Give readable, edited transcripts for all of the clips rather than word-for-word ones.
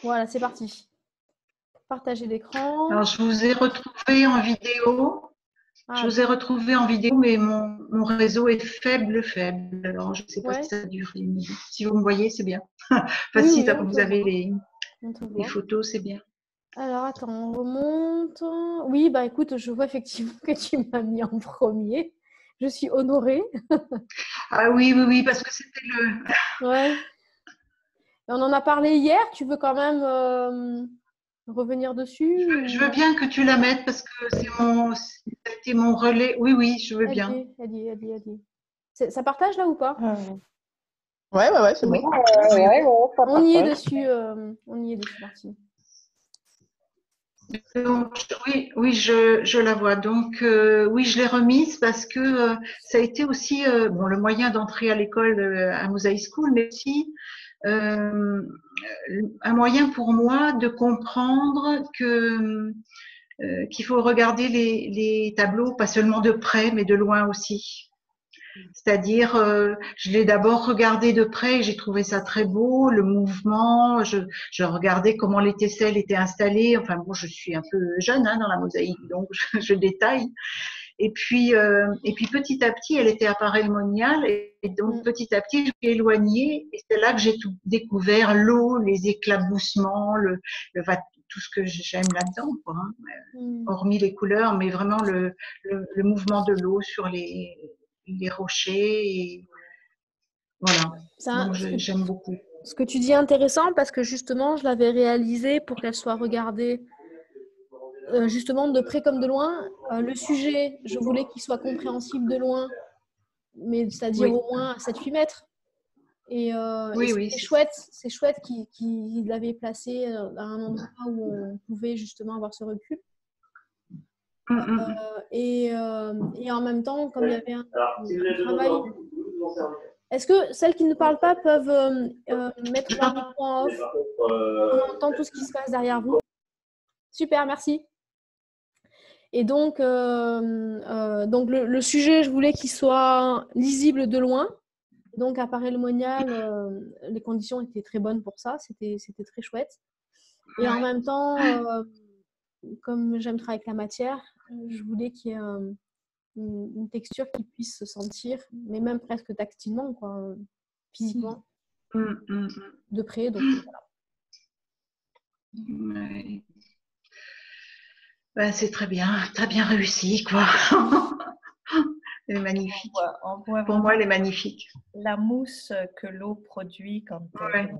Voilà, c'est parti. Partager l'écran. Alors, je vous ai retrouvé en vidéo. Je Ah, vous ai retrouvé en vidéo, mais mon réseau est faible. Alors, je ne sais pas si ouais. ça dure une minute. Si vous me voyez, c'est bien. Enfin, Oui, si oui, on te vous avez voit. On te les voit. photos, c'est bien. Alors, attends, on remonte. Oui, bah écoute, je vois effectivement que tu m'as mis en premier. Je suis honorée. Ah oui, oui, oui, parce que c'était le. Ouais. Et on en a parlé hier. Tu veux quand même revenir dessus Je veux ou... bien que tu la mettes parce que c'était mon relais. Oui, oui, je veux bien. Allez. Ça partage là ou pas? Ouais, c'est Oui, bon. oui, oui. Ça On y est partage. dessus. On y est dessus, Martine. Donc, oui, oui, je la vois. Donc, oui, je l'ai remise parce que ça a été aussi bon, le moyen d'entrer à l'école à Mosaï School, mais aussi euh, un moyen pour moi de comprendre que qu'il faut regarder les tableaux, pas seulement de près, mais de loin aussi. C'est-à-dire, je l'ai d'abord regardé de près, j'ai trouvé ça très beau, le mouvement, je regardais comment les tesselles étaient installées. Enfin bon, je suis un peu jeune dans la mosaïque, donc je détaille. Et puis petit à petit, elle était à pareil monial, et donc petit à petit, je suis éloignée, et c'est là que j'ai tout découvert, l'eau, les éclaboussements, tout ce que j'aime là-dedans, quoi, hormis les couleurs, mais vraiment le mouvement de l'eau sur les rochers, et voilà. Donc j'aime beaucoup. Ce que tu dis est intéressant parce que justement, je l'avais réalisé pour qu'elle soit regardée justement de près comme de loin. Le sujet, je voulais qu'il soit compréhensible de loin, mais c'est-à-dire Oui, au moins à 7-8 mètres. Et oui, oui, c'est chouette qu'il l'avait placé à un endroit où on pouvait justement avoir ce recul. Et en même temps, comme il y avait un travail. Est-ce que celles qui ne parlent pas peuvent mettre leur micro en off? On entend tout ce qui se passe derrière vous. Super, merci. Et donc le sujet, je voulais qu'il soit lisible de loin. Donc, à Paray-le-Monial, les conditions étaient très bonnes pour ça. C'était très chouette. Et en même temps, comme j'aime travailler avec la matière, je voulais qu'il y ait une texture qui puisse se sentir, mais même presque tactilement, quoi, physiquement, de près. Donc, voilà. Ouais. Ben, c'est très bien réussi, quoi. Elle est magnifique. On voit Pour moi, elle est magnifique. la mousse que l'eau produit quand elle...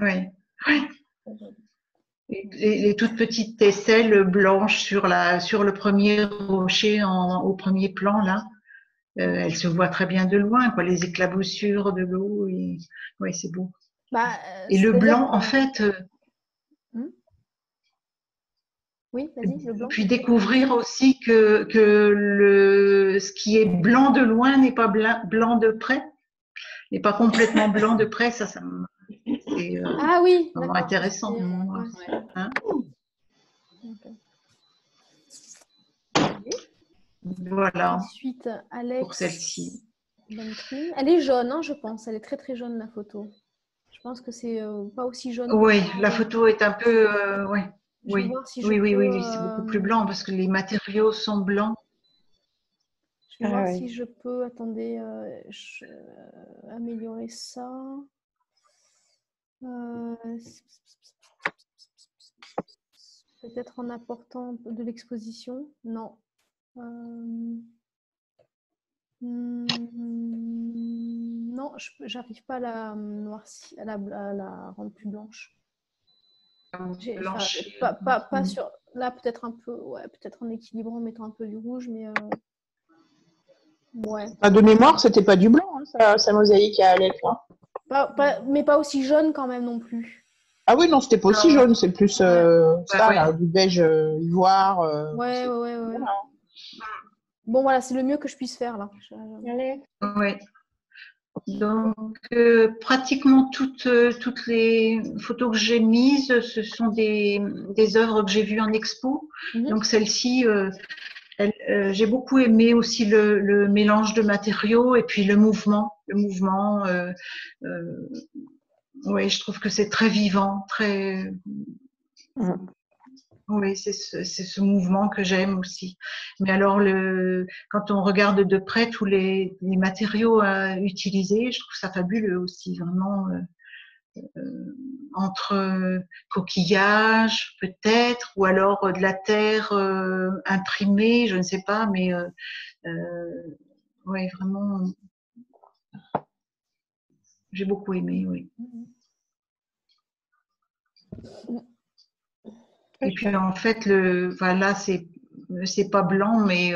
Ouais. Les toutes petites tesselles blanches sur le premier rocher au premier plan, là. Elle se voit très bien de loin, quoi, les éclaboussures de l'eau. Ouais, c'est beau. Et le blanc, en fait. Oui, vas-y, le blanc. Puis découvrir aussi que ce qui est blanc de loin n'est pas blanc de près, n'est pas complètement blanc de près. C'est vraiment intéressant. Voilà. Ensuite, Alex. Pour celle-ci. Elle est jaune, je pense. Elle est très très jaune, la photo. Je pense que c'est pas aussi jaune. Oui, la photo est un peu. Oui, oui, c'est beaucoup plus blanc parce que les matériaux sont blancs. Je vais voir si je peux, attendez, améliorer ça. Peut-être en apportant de l'exposition. Non. Non, j'arrive pas à la noircir, à la rendre plus blanche. Pas sur. Là, peut-être un peu, peut-être en équilibrant, en mettant un peu du rouge, mais ouais. De mémoire, c'était pas du blanc, sa mosaïque à Alex. Mais pas aussi jaune quand même non plus. Ah oui, non, c'était pas aussi jaune, c'est plus là, du beige ivoire. Ouais. Voilà. Bon, voilà, c'est le mieux que je puisse faire là. Oui. Donc, pratiquement toutes les photos que j'ai mises, ce sont des œuvres que j'ai vues en expo. Donc, celle-ci, j'ai beaucoup aimé aussi le mélange de matériaux et puis le mouvement. oui, je trouve que c'est très vivant, très. Mm. Oui, c'est ce mouvement que j'aime aussi. Mais alors, quand on regarde de près tous les matériaux utilisés, je trouve ça fabuleux aussi, vraiment. Entre coquillages peut-être, ou alors de la terre imprimée, je ne sais pas, mais ouais, vraiment, j'ai beaucoup aimé, oui. Et puis en fait, voilà, c'est pas blanc, mais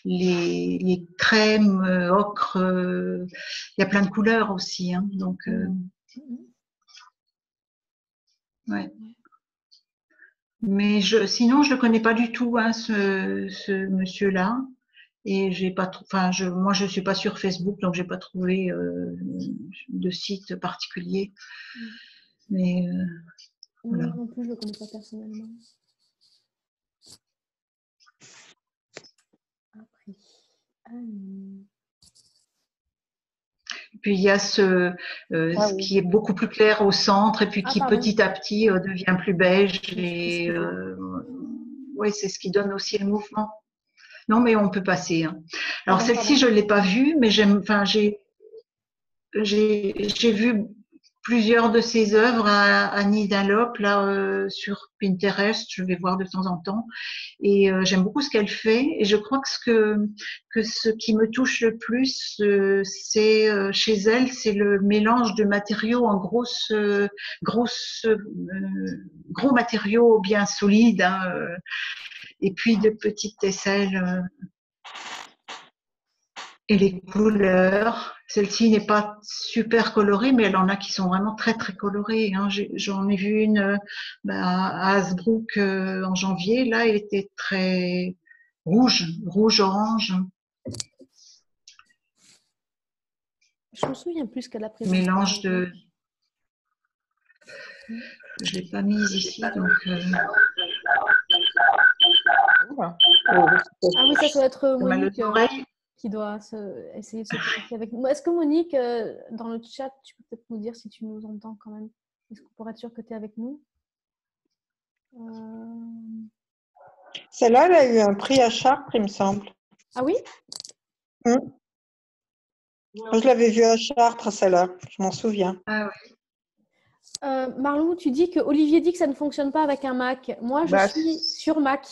les crèmes, ocre, il y a plein de couleurs aussi, hein, donc ouais. Mais sinon, je le connais pas du tout, hein, ce monsieur-là. Et j'ai pas, enfin, moi, je suis pas sur Facebook, donc j'ai pas trouvé de site particulier. Mais voilà. Non plus, je le connais pas personnellement. Après, Puis il y a ce qui est beaucoup plus clair au centre et puis qui petit à petit devient plus beige. Et oui, c'est ce qui donne aussi le mouvement. Non, mais on peut passer. Hein. Alors celle-ci, je ne l'ai pas vue, mais j'ai vu plusieurs de ses œuvres à Annie Dunlop là sur Pinterest. Je vais voir de temps en temps et j'aime beaucoup ce qu'elle fait. Et je crois que ce qui me touche le plus, c'est chez elle, c'est le mélange de matériaux en gros matériaux bien solides, hein, et puis de petites aisselles. Et les couleurs, celle-ci n'est pas super colorée, mais elle en a qui sont vraiment très très colorées. Hein. J'en ai vu une à Hasbrook en janvier. Là, elle était très rouge-orange. Je me souviens plus qu'elle a présenté. Mélange de. Je l'ai pas mise ici, donc. Ah oui, ça doit être Monique qui doit essayer de se connecter avec nous. Est-ce que Monique, dans le chat, tu peux peut-être nous dire si tu nous entends quand même? Est-ce qu'on pourrait être sûr que tu es avec nous? Celle-là, elle a eu un prix à Chartres, il me semble. Ah oui? Je l'avais vue à Chartres, celle-là. Je m'en souviens. Ah oui. Marlou, tu dis que Olivier dit que ça ne fonctionne pas avec un Mac. Moi, je suis sur Mac.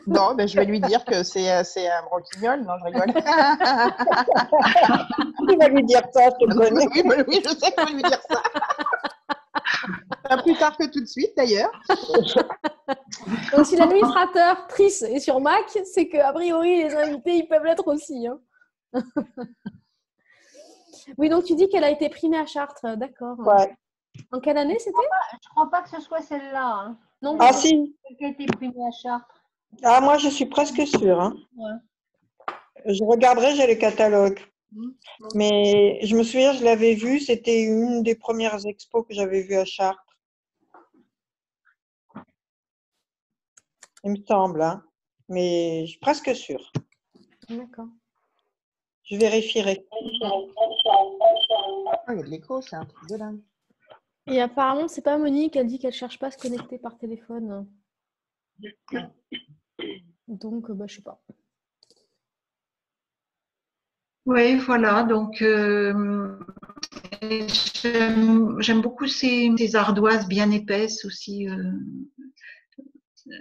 Non, mais je vais lui dire que c'est un broquignol. Non, je rigole. Tu vas lui dire ça, je te connais. Oui, je sais que je vais lui dire ça. Pas plus tard que tout de suite, d'ailleurs. Donc, si l'administrateur Trice est sur Mac, c'est qu'a priori, les invités, ils peuvent l'être aussi. Hein. Oui, donc tu dis qu'elle a été primée à Chartres. D'accord. Ouais. En quelle année c'était? Je crois pas que ce soit celle-là. Hein. Non. Ah si. Celle qui a été primée à Chartres. Ah, moi, je suis presque sûre. Hein. Ouais. Je regarderai, j'ai le catalogue. Mais je me souviens, je l'avais vue, c'était une des premières expos que j'avais vues à Chartres. Il me semble, hein. Mais je suis presque sûre. D'accord. Je vérifierai. Oh, il y a de l'écho, c'est un truc de dingue. Et apparemment, c'est pas Monique, elle dit qu'elle cherche pas à se connecter par téléphone. Donc, je sais pas. Oui, voilà. Donc, j'aime beaucoup ces ardoises bien épaisses aussi.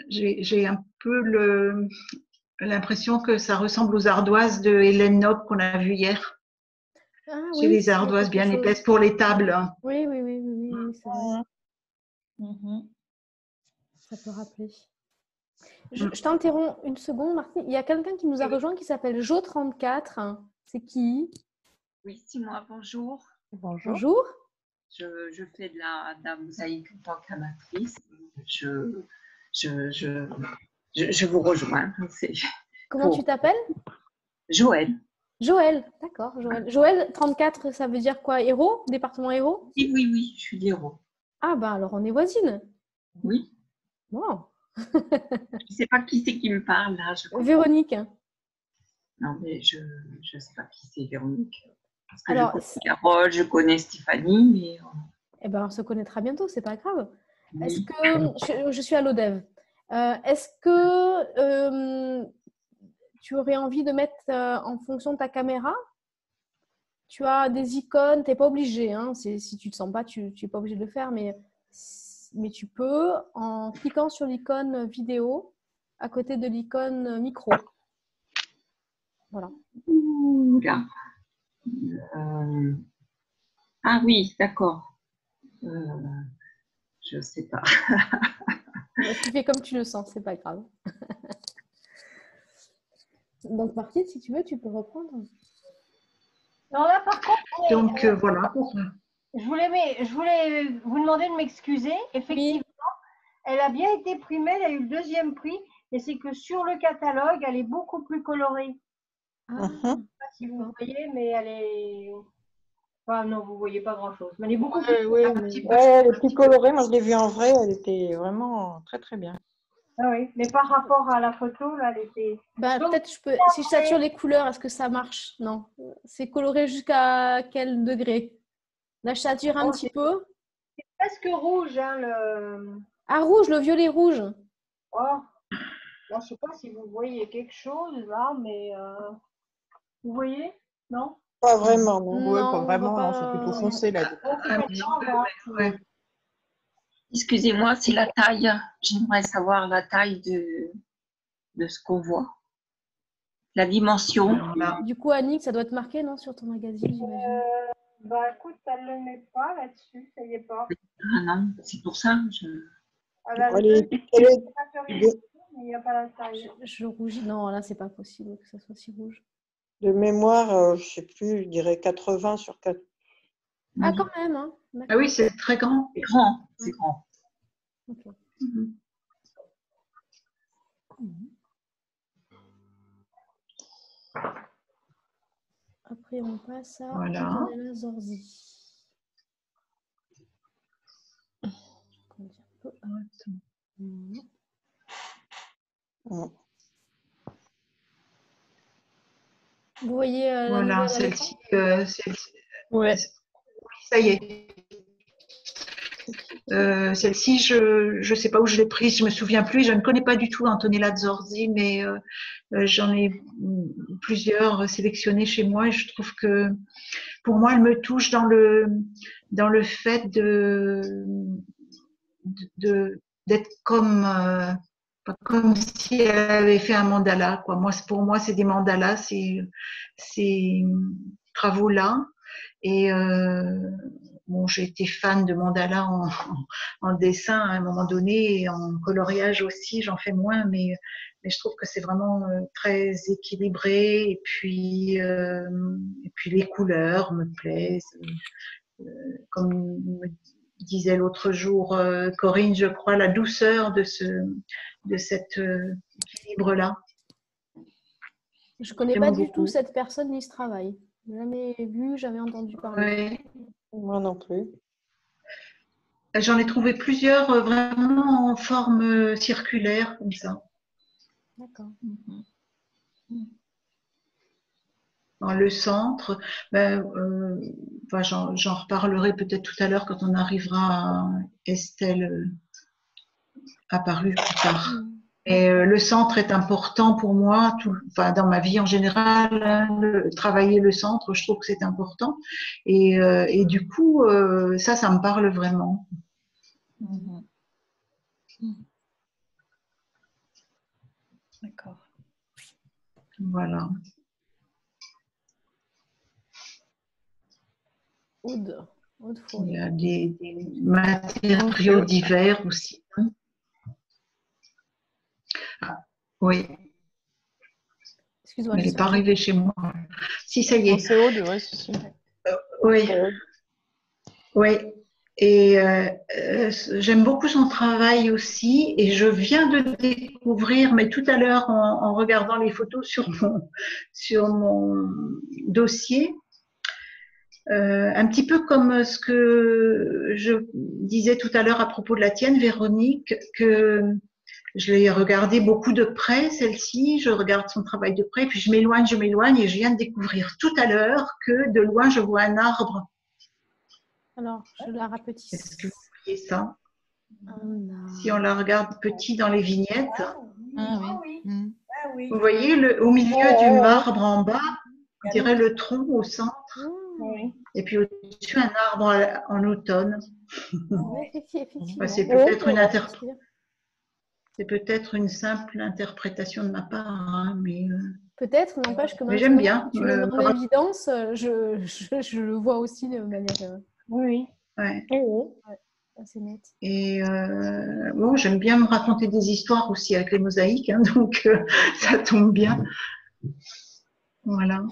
J'ai un peu l'impression que ça ressemble aux ardoises de Hélène Nob qu'on a vues hier. Ah, c'est oui, les ardoises bien épaisses pour les tables. Oui, c'est vrai. Ça peut rappeler. Je t'interromps une seconde, Martine. Il y a quelqu'un qui nous a rejoint qui s'appelle Jo34. C'est qui? Oui, c'est moi. Bonjour. Bonjour. Je fais de la mosaïque en tant qu'amatrice. Je vous rejoins. Comment tu t'appelles? Joël. Joël, d'accord. Joël, 34, ça veut dire quoi? Hérault? Département Hérault? Oui, je suis d'Hérault. Ah, bah alors on est voisines. Oui. Bon. Je ne sais pas qui c'est qui me parle là. Véronique. Non, mais je ne sais pas qui c'est Véronique. Parce que alors, je connais Carole, je connais Stéphanie, mais Eh ben, on se connaîtra bientôt, c'est pas grave. Est-ce Oui. que je suis à l'ODEV. Est-ce que tu aurais envie de mettre en fonction de ta caméra, tu as des icônes, tu n'es pas obligé, hein, si tu ne te sens pas, tu n'es pas obligé de le faire, mais tu peux, en cliquant sur l'icône vidéo, à côté de l'icône micro. Voilà. Oula. Ah oui, d'accord. Je sais pas. Tu fais comme tu le sens, c'est pas grave. Donc, Martine, si tu veux, tu peux reprendre. Non, là, par contre, Donc voilà. je voulais vous demander de m'excuser. Effectivement, elle a bien été primée, elle a eu le 2e prix, mais c'est que sur le catalogue, elle est beaucoup plus colorée. Ah, Je ne sais pas si vous voyez, mais elle est. Enfin, non, vous ne voyez pas grand-chose. Mais elle est beaucoup plus. Oui, Un petit peu. elle est plus colorée. Moi, je l'ai vue en vrai. Elle était vraiment très, très bien. Ah oui, mais par rapport à la photo, là, elle était. bah, Donc, peut-être si je sature les couleurs, est-ce que ça marche? Non. C'est coloré jusqu'à quel degré? Là, je sature un petit peu. presque rouge, hein, le. Ah, rouge, le violet rouge. Oh, là, je ne sais pas si vous voyez quelque chose là, mais vous voyez? Non? Pas vraiment, non. Oui, Non, pas on vraiment, voit non, pas. c'est plutôt foncé là. Oh, c'est Un pas petit grave, peu, hein. ouais. Excusez-moi, c'est la taille. J'aimerais savoir la taille de ce qu'on voit. La dimension. Alors là, Du coup, Annick, ça doit être marqué, non, sur ton magazine, j'imagine. Bah écoute, elle ne le met pas là-dessus, ça y est pas. Ah non, c'est pour ça. Elle a Elle le est- elle est- mais il n'y a pas la taille. Je rougis. Non, là, c'est pas possible que ça soit si rouge. de mémoire, je ne sais plus, je dirais 80 sur 4. Ah, quand même, hein. ah D'accord. oui, c'est très grand. C'est grand, c'est grand. Ok. Mhm. Après, on passe à Voilà. Antonella Zorzi. Vous voyez la Voilà, nouvelle à celle-ci. Ouais. Ça y est. Celle-ci, je ne sais pas où je l'ai prise, je me souviens plus. Je ne connais pas du tout Antonella Zorzi, mais j'en ai plusieurs sélectionnées chez moi et je trouve que pour moi, elle me touche dans le fait d'être comme si elle avait fait un mandala, quoi. Pour moi, c'est des mandalas, ces travaux-là. Et bon, j'ai été fan de mandala en dessin à un moment donné et en coloriage aussi, j'en fais moins, mais je trouve que c'est vraiment très équilibré et puis les couleurs me plaisent. Comme me disait l'autre jour Corinne, je crois, la douceur de cet équilibre-là. Je connais J'aime pas du beaucoup. tout cette personne ni ce travail. Jamais vu, jamais entendu parler. Ouais. Moi non plus. J'en ai trouvé plusieurs vraiment en forme circulaire, comme ça. D'accord. Dans le centre, enfin, j'en reparlerai peut-être tout à l'heure quand on arrivera à Estelle apparue plus tard. Et le centre est important pour moi, enfin, dans ma vie en général, hein, travailler le centre, je trouve que c'est important. Et du coup, ça me parle vraiment. D'accord. Voilà. Aude Il Fourier. y a des matériaux divers aussi. Ah, oui, Excuse-moi, elle je n'est pas cherche. arrivée chez moi. Si, ça y est. C'est Aude, ouais, si. Oui, oui. Et j'aime beaucoup son travail aussi. Et je viens de découvrir, mais tout à l'heure en regardant les photos sur mon dossier, un petit peu comme ce que je disais tout à l'heure à propos de la tienne, Véronique, que je l'ai regardée beaucoup de près, celle-ci. Je regarde son travail de près, puis je m'éloigne, et je viens de découvrir tout à l'heure que de loin, je vois un arbre. Alors, je la rapetis. Est-ce que vous voyez ça? Un Si on la regarde petit dans les vignettes, Ah oui. Mm. Ah oui. vous voyez au milieu du marbre en bas, on dirait le tronc au centre, Oui. et puis au-dessus un arbre en automne. Oui, effectivement. C'est peut-être une simple interprétation de ma part, hein, mais Peut-être, n'empêche que j'aime maintenant bien. que tu le mets en évidence, je le vois aussi de manière Oui. Ouais. assez nette. Et bon, j'aime bien me raconter des histoires aussi avec les mosaïques, hein, donc ça tombe bien. Voilà.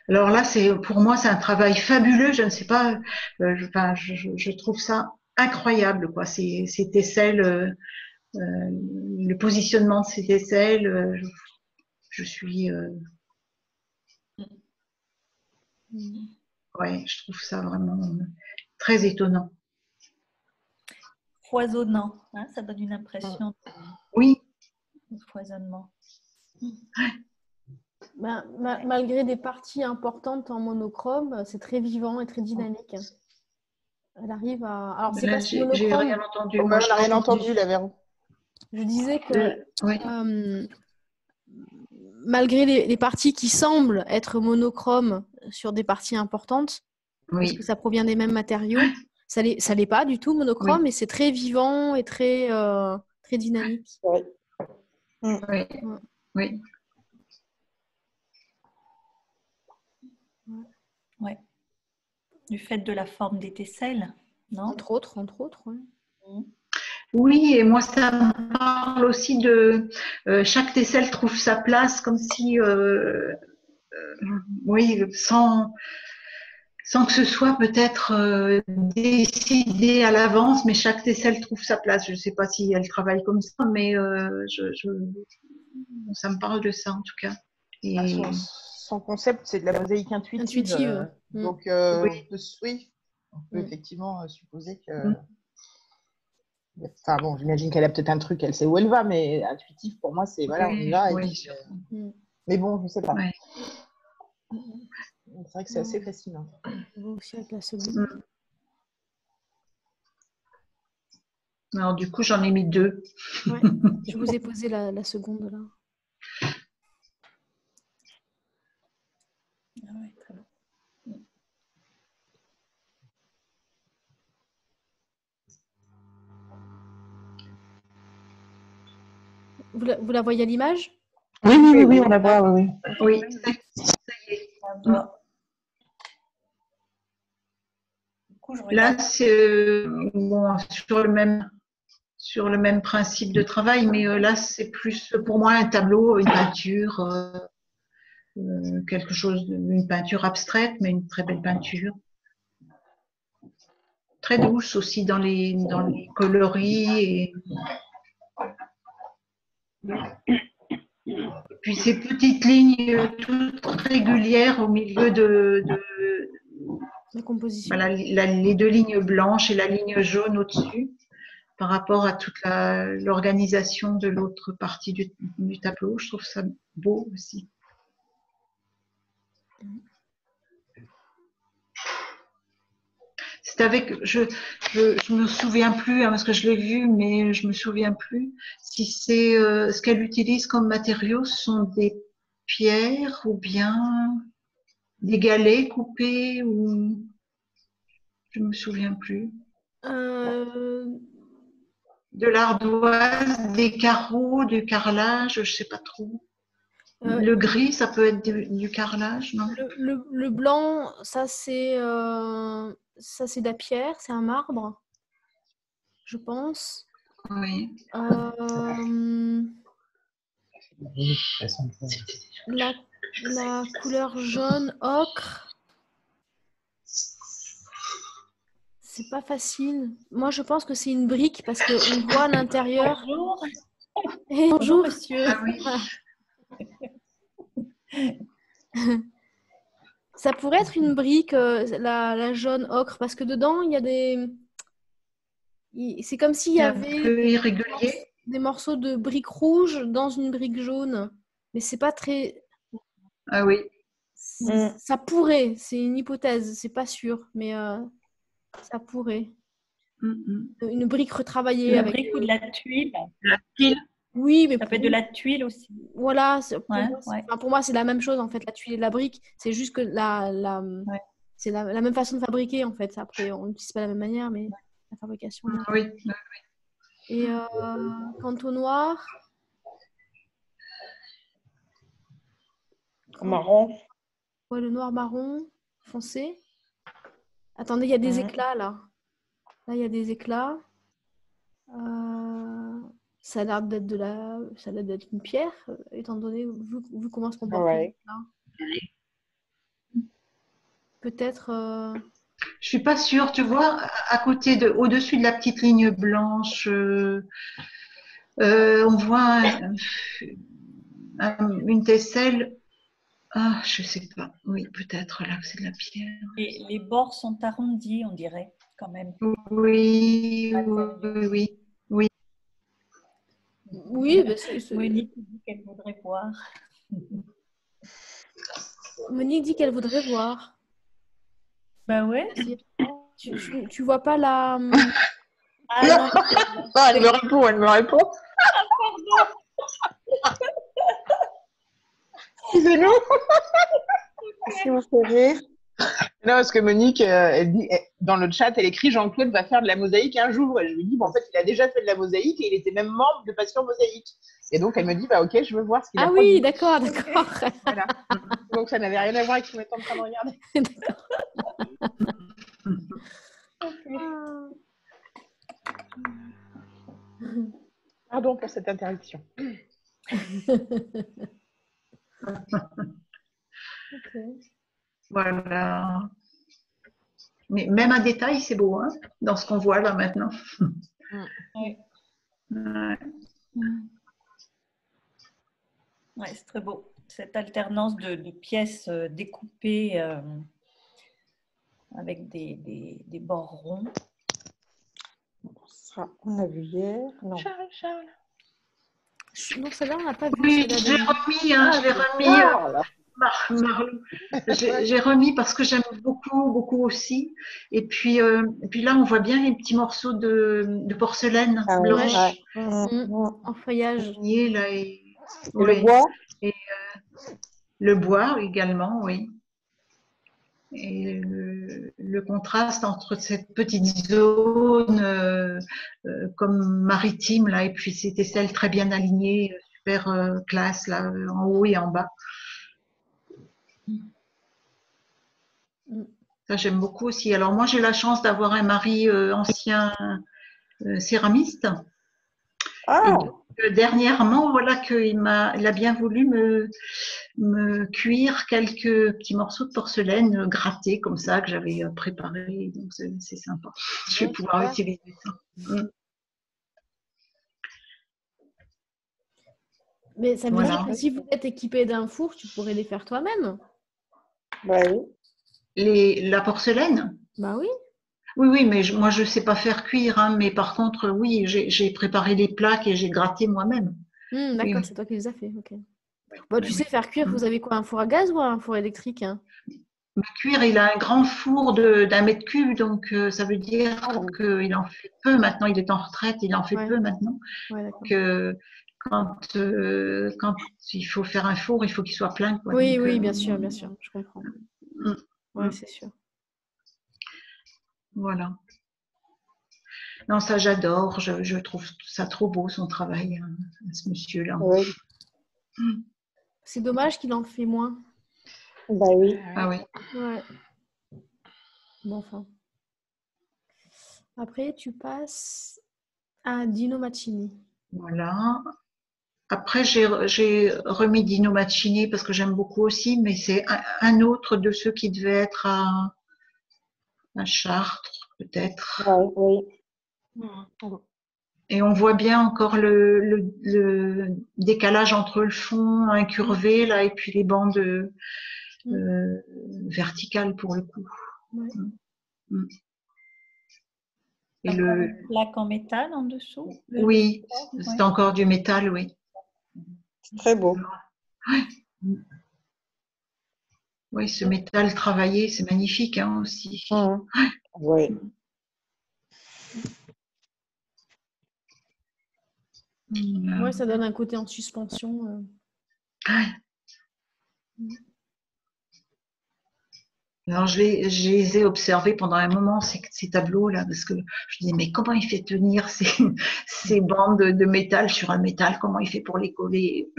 Alors là, pour moi, c'est un travail fabuleux. Je ne sais pas, je trouve ça incroyable, quoi. Ces tesselles, le positionnement de ces tesselles, je suis, ouais, je trouve ça vraiment très étonnant. Foisonnant, hein, ça donne une impression Oui. de foisonnement. Ben, malgré des parties importantes en monochrome, c'est très vivant et très dynamique. Elle arrive à. Alors, c'est pas si J'ai monochrome. rien entendu. On n'a rien entendu, la Véro. Je disais que oui. Malgré les parties qui semblent être monochromes sur des parties importantes, parce que ça provient des mêmes matériaux, ça l'est pas du tout monochrome, mais c'est très vivant et très dynamique. Oui. Oui. Ouais. Du fait de la forme des tesselles, non? Entre autres. Ouais. Oui, et moi, ça me parle aussi de chaque tesselle trouve sa place, comme si, oui, sans que ce soit peut-être décidé à l'avance, mais chaque tesselle trouve sa place. Je ne sais pas si elle travaille comme ça, mais ça me parle de ça en tout cas. Et... Son concept, c'est de la mosaïque intuitive. Donc, oui, on peut effectivement supposer que... Enfin bon, j'imagine qu'elle a peut-être un truc, elle sait où elle va, mais intuitif, pour moi, c'est voilà, on y va. Mais bon, je ne sais pas. Ouais. C'est vrai que c'est assez fascinant. Aussi avec la seconde. Alors du coup, j'en ai mis 2. Ouais. Je vous ai posé la seconde là. Ah ouais, très bien. Vous la voyez à l'image? Oui, on la voit, oui. Oui, ça y est. Là, c'est bon, sur le même principe de travail, mais là, c'est plus pour moi un tableau, une peinture, une peinture abstraite, mais une très belle peinture. Très douce aussi dans les coloris. Et puis ces petites lignes toutes régulières au milieu de la composition. Voilà, les 2 lignes blanches et la ligne jaune au-dessus par rapport à toute l'organisation de l'autre partie du tableau. Je trouve ça beau aussi. C'est avec, je me souviens plus, hein, parce que je l'ai vu, mais je me souviens plus si c'est ce qu'elle utilise comme matériaux, ce sont des pierres ou bien des galets coupés ou je me souviens plus. De l'ardoise, des carreaux, du carrelage, je sais pas trop. Le gris, ça peut être du carrelage, non? Le blanc, ça c'est de la pierre, c'est un marbre, je pense. Oui. La couleur jaune ocre, c'est pas facile. Moi, je pense que c'est une brique parce qu'on voit à l'intérieur. Bonjour. Bonjour, monsieur. Ah oui. Ça pourrait être une brique, la jaune ocre, parce que dedans, il y a des... C'est comme s'il y avait des morceaux de briques rouges dans une brique jaune. Mais c'est pas très... Ah oui. Ça pourrait, c'est une hypothèse, c'est pas sûr, mais ça pourrait. Une brique retravaillée. La brique ou de la tuile. La tuile. Oui, mais ça peut être de la tuile aussi. Voilà, pour moi, c'est la même chose en fait, la tuile et la brique. C'est juste que c'est la même façon de fabriquer en fait. Après, on n'utilise pas la même manière, mais la fabrication. Oui. Et quant au noir. Marron. Ouais, le noir marron foncé. Attendez, il y a des éclats là. Là, il y a des éclats. Ça a l'air d'être une pierre, étant donné vu comment se comporte là. Peut-être. Je suis pas sûre, tu vois, à côté au-dessus de la petite ligne blanche, on voit une tesselle. Ah, je sais pas. Oui, peut-être là que c'est de la pierre. Et les bords sont arrondis, on dirait, quand même. Oui. Oui, Monique dit qu'elle voudrait voir. Monique dit qu'elle voudrait voir. Ben ouais. Tu vois pas la. Ah non, elle me répond. Excusez-nous. Si vous faites rire. Non, parce que Monique, elle dit, dans le chat, elle écrit Jean-Claude va faire de la mosaïque un jour. Et je lui dis, en fait, il a déjà fait de la mosaïque et il était même membre de Passion Mosaïque. Et donc, elle me dit, ok, je veux voir ce qu'il a produit. Ah oui, d'accord. Voilà. Donc, ça n'avait rien à voir avec ce qu'on était en train de regarder. Pardon pour cette interruption. Voilà. Mais même un détail, c'est beau, hein, dans ce qu'on voit là maintenant. C'est très beau. Cette alternance de pièces découpées avec des bords ronds. Ça, on a vu hier. Non. Charles. Non, celle-là, on n'a pas vu. Oui, j'ai remis, je l'ai remis. Marlou. J'ai remis parce que j'aime beaucoup aussi. Et puis là, on voit bien les petits morceaux de porcelaine blanche. En feuillage. Là, et le bois. Et le bois également, oui. Et le contraste entre cette petite zone comme maritime là, et puis ces tesselles très bien alignées, super classe là, en haut et en bas. Ça, j'aime beaucoup aussi. Alors moi, j'ai la chance d'avoir un mari ancien céramiste. Et donc, dernièrement, voilà qu'il a bien voulu me cuire quelques petits morceaux de porcelaine grattés comme ça que j'avais préparés. Donc c'est sympa. Je vais pouvoir utiliser ça. Mais ça veut dire que si vous êtes équipé d'un four, tu pourrais les faire toi-même. La porcelaine? Bah oui. Oui, mais moi je sais pas faire cuire, hein, mais par contre, oui, j'ai préparé les plaques et j'ai gratté moi-même. D'accord, c'est toi qui les as fait. Ok. Bon, tu sais faire cuire, vous avez quoi, un four à gaz ou un four électrique, hein? Cuire, il a un grand four d'1 mètre cube, donc ça veut dire qu'il en fait peu maintenant. Il est en retraite, il en fait peu maintenant. Que quand il faut faire un four, il faut qu'il soit plein. Quoi. Oui, donc, oui, bien sûr, je comprends. Oui, c'est sûr. Voilà. Non, ça j'adore. Je trouve ça trop beau son travail, hein, ce monsieur-là. Oui. C'est dommage qu'il en fait moins. Bah oui. Ah oui. Ouais. Bon, enfin. Après, tu passes à Dino Mancini. Voilà. Après, j'ai remis Dino Mancini parce que j'aime beaucoup aussi, mais c'est un autre de ceux qui devait être à Chartres, peut-être. Oui. Et on voit bien encore le décalage entre le fond incurvé là et puis les bandes verticales pour le coup. Et une plaque en métal en dessous? Oui, c'est encore du métal, oui. Très beau. Oui, ce métal travaillé, c'est magnifique hein, aussi. Oui. Ouais, ça donne un côté en suspension. Alors, je les ai observés pendant un moment, ces tableaux-là, parce que je dis, mais comment il fait tenir ces bandes de métal sur un métal? Comment il fait pour les coller?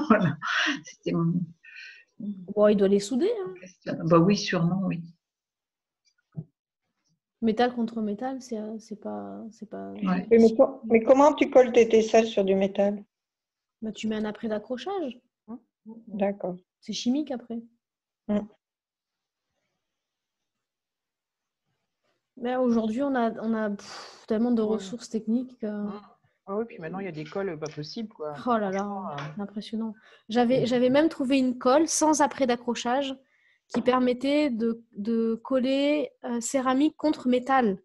Voilà. C'était mon... Bon, il doit les souder. Hein. Bah oui, sûrement, oui. Métal contre métal, c'est pas. Ouais. Mais comment tu colles tes tesselles sur du métal? Bah, tu mets un après d'accrochage. D'accord. C'est chimique après. Mais aujourd'hui, on a tellement de ressources techniques que... Ah oui, puis maintenant, il y a des colles pas possibles, quoi. Oh là là, c'est impressionnant. J'avais même trouvé une colle sans après d'accrochage qui permettait de coller céramique contre métal.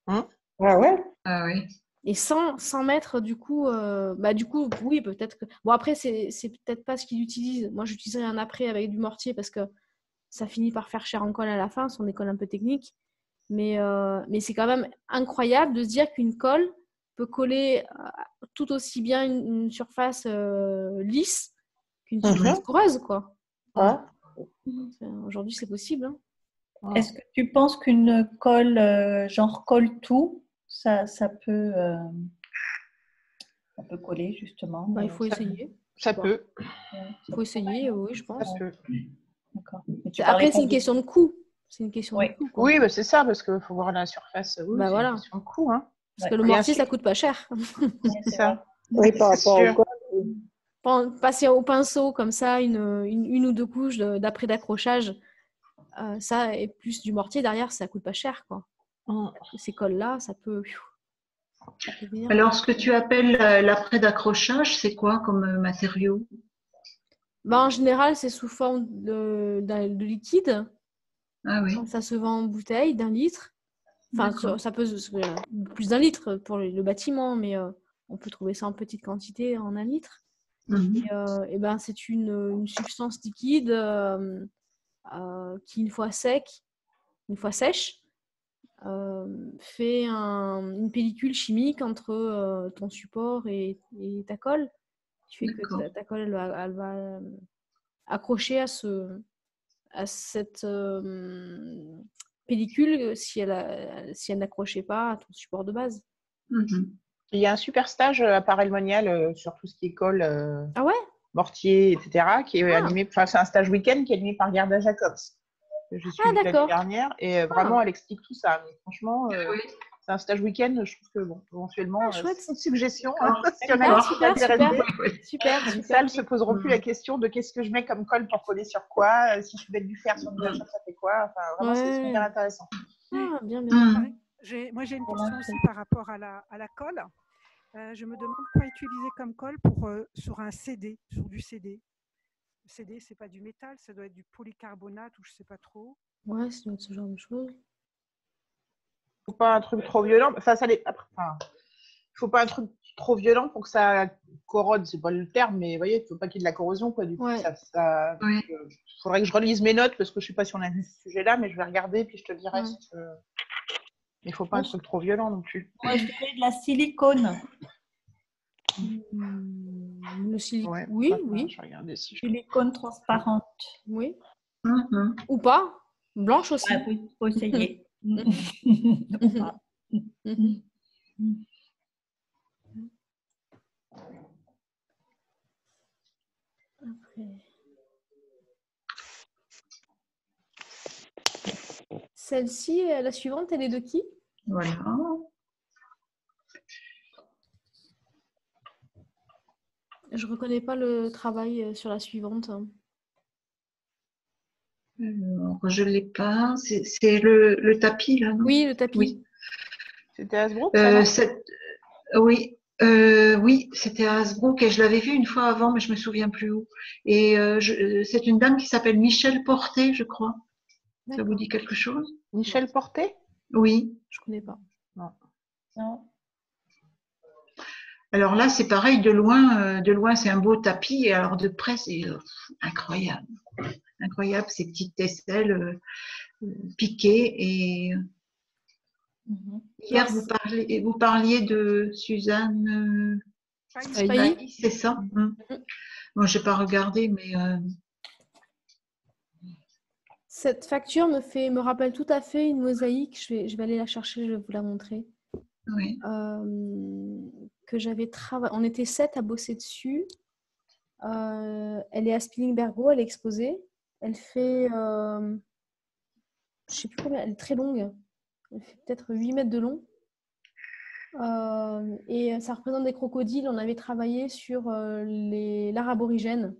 Ah ouais? Ah oui. Et sans mettre du coup, oui, peut-être que... Bon, après, c'est peut-être pas ce qu'il utilise. Moi, j'utiliserais un après avec du mortier parce que ça finit par faire chair en colle à la fin, son école un peu technique. Mais c'est quand même incroyable de se dire qu'une colle peut coller tout aussi bien une surface lisse qu'une surface poreuse, quoi. Aujourd'hui, c'est possible. Hein. Est-ce que tu penses qu'une colle, genre colle tout, ça peut coller justement? Bah, il faut essayer. Ça peut. Il faut essayer, oui, je pense. Ça peut. D'accord. Après, c'est une question de coût. C'est une question de coût. Quoi. Oui, bah, c'est ça, parce qu'il faut voir la surface. Oui, c'est une question de coût. Hein. Parce que le mortier, ça coûte pas cher. C'est ça. Oui, par rapport au colle. Passer au pinceau comme ça, une ou deux couches d'après d'accrochage, ça et plus du mortier derrière, ça coûte pas cher, quoi. Ces colles-là, ça peut venir. Alors, ce que tu appelles l'après d'accrochage, c'est quoi comme matériau? Bah, en général, c'est sous forme de liquide. Ah oui. Ça se vend en bouteille d'1 litre. Enfin, ça peut plus d'1 litre pour le bâtiment, mais on peut trouver ça en petite quantité en 1 litre. Et ben, c'est une substance liquide qui, une fois sèche, fait une pellicule chimique entre ton support et ta colle, qui fait que ta colle elle va accrocher à cette pellicule si elle n'accrochait pas à ton support de base. Il y a un super stage à Paray-le-Monial sur tout ce qui est colle, mortier, etc., qui est animé. Enfin, c'est un stage week-end qui est animé par Gerda Jacobs. Je suis l'année dernière et vraiment, elle explique tout ça. Mais franchement, c'est un stage week-end. Je trouve que bon, éventuellement, c'est une suggestion. Si on a super. Les salles se poseront plus la question de qu'est-ce que je mets comme colle pour coller sur quoi. Si je mets du fer sur du machin, ça fait quoi. Enfin, vraiment, c'est super intéressant. Bien. Moi, j'ai une question aussi par rapport à la colle. Je me demande quoi utiliser comme colle sur un CD, sur du CD. Le CD, c'est pas du métal, ça doit être du polycarbonate ou je sais pas trop. Ouais, ça doit être ce genre de choses. Faut pas un truc trop violent. Enfin, faut pas un truc trop violent pour que ça corrode. C'est pas le terme, mais vous voyez, il faut pas qu'il y ait de la corrosion, quoi. Du coup, faudrait que je relise mes notes parce que je sais pas si on a vu ce sujet-là, mais je vais regarder puis je te dirai. Il faut pas un truc trop violent non plus. Moi, je dirais de la silicone. Le silicone, oui. Je regarde si silicone transparente. Oui. Ou pas. Blanche aussi. Il faut essayer. Après. Celle-ci, la suivante, elle est de qui? Voilà. Je reconnais pas le travail sur la suivante. Alors, je l'ai pas. C'est le tapis, là, non? Oui, le tapis. Oui. C'était à Hasbrook, oui, c'était à Hasbrook et je l'avais vu une fois avant, mais je me souviens plus où. Et c'est une dame qui s'appelle Michel Porté, je crois. Ça vous dit quelque chose? Michel Porté? Oui. Je connais pas. Non. Alors là, c'est pareil, de loin, c'est un beau tapis, et alors de près, c'est incroyable. incroyable, ces petites tesselles piquées. Et hier, vous parliez de Suzanne Pailly, c'est ça? Bon, j'ai pas regardé, mais cette facture me rappelle tout à fait une mosaïque. Je vais aller la chercher, je vais vous la montrer. Oui. Que j'avais travaillé. On était 7 à bosser dessus. Elle est à Spillingbergo, elle est exposée. Elle fait, je sais plus combien, elle est très longue. Elle fait peut-être 8 mètres de long. Et ça représente des crocodiles. On avait travaillé sur l'art aborigène.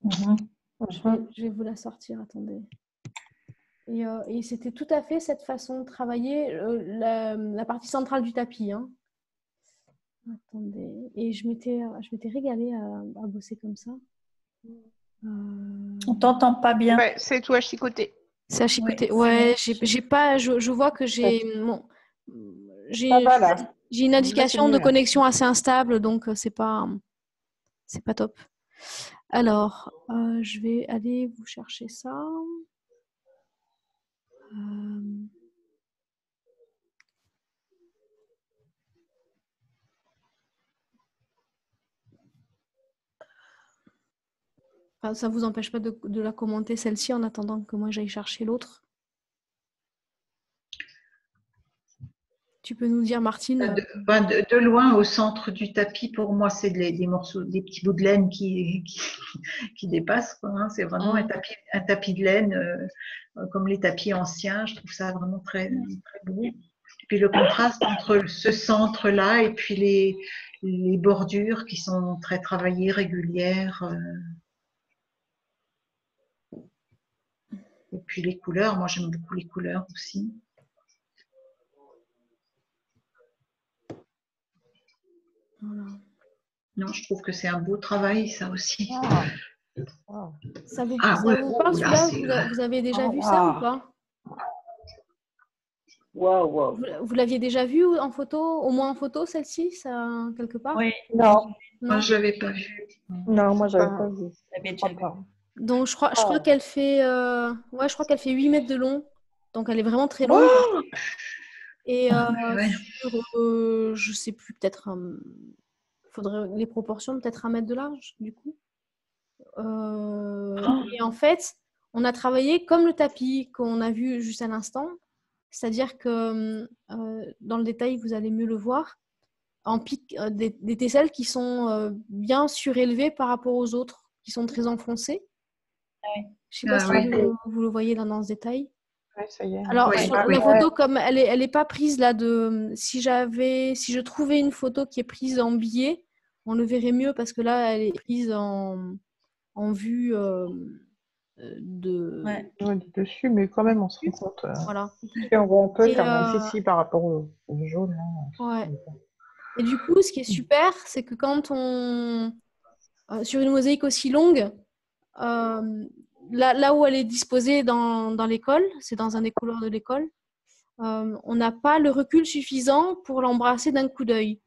Je vais vous la sortir, attendez. Et c'était tout à fait cette façon de travailler la partie centrale du tapis. Hein. Attendez. Et je m'étais régalée à bosser comme ça. On t'entend pas bien. Ouais, c'est tout à chicoter. C'est à chicoter. Ouais, j'ai pas. Je vois que j'ai. Bon, j'ai une indication de connexion assez instable, donc c'est pas top. Alors, je vais aller vous chercher ça. Enfin, ça ne vous empêche pas de la commenter, celle-ci, en attendant que moi j'aille chercher l'autre. Tu peux nous dire, Martine? De loin, au centre du tapis, pour moi, c'est des morceaux, des petits bouts de laine qui dépassent, quoi, hein. C'est vraiment un tapis de laine, comme les tapis anciens. Je trouve ça vraiment très, très beau. Et puis le contraste entre ce centre-là et puis les bordures qui sont très travaillées, régulières. Et puis les couleurs, moi j'aime beaucoup les couleurs aussi. Voilà. Non, je trouve que c'est un beau travail, ça aussi. Ça vous parle celui-là? Vous avez déjà vu ça ou pas? Vous l'aviez déjà vu en photo, au moins en photo, celle-ci, ça, quelque part? Oui. Non. Moi, je l'avais pas vu. Non, moi, j'avais pas vu. Donc, je crois qu'elle fait, je crois qu'elle fait 8 mètres de long. Donc, elle est vraiment très longue. Et je sais plus, peut-être, faudrait les proportions, peut-être 1 mètre de large, du coup. Et en fait, on a travaillé comme le tapis qu'on a vu juste à l'instant. C'est-à-dire que dans le détail, vous allez mieux le voir, en pic, des tesselles qui sont bien surélevées par rapport aux autres, qui sont très enfoncées. Je ne sais pas si vous le voyez dans ce détail. Ouais, ça y est. Alors, sur la photo, comme elle est pas prise là si je trouvais une photo qui est prise en biais, on le verrait mieux parce que là, elle est prise en vue dessus, mais quand même, on se rend compte. Voilà. Et on voit un peu ici par rapport au jaune. Là, ouais. Et du coup, ce qui est super, c'est que quand on sur une mosaïque aussi longue, là où elle est disposée dans l'école, c'est dans un des couloirs de l'école, on n'a pas le recul suffisant pour l'embrasser d'un coup d'œil.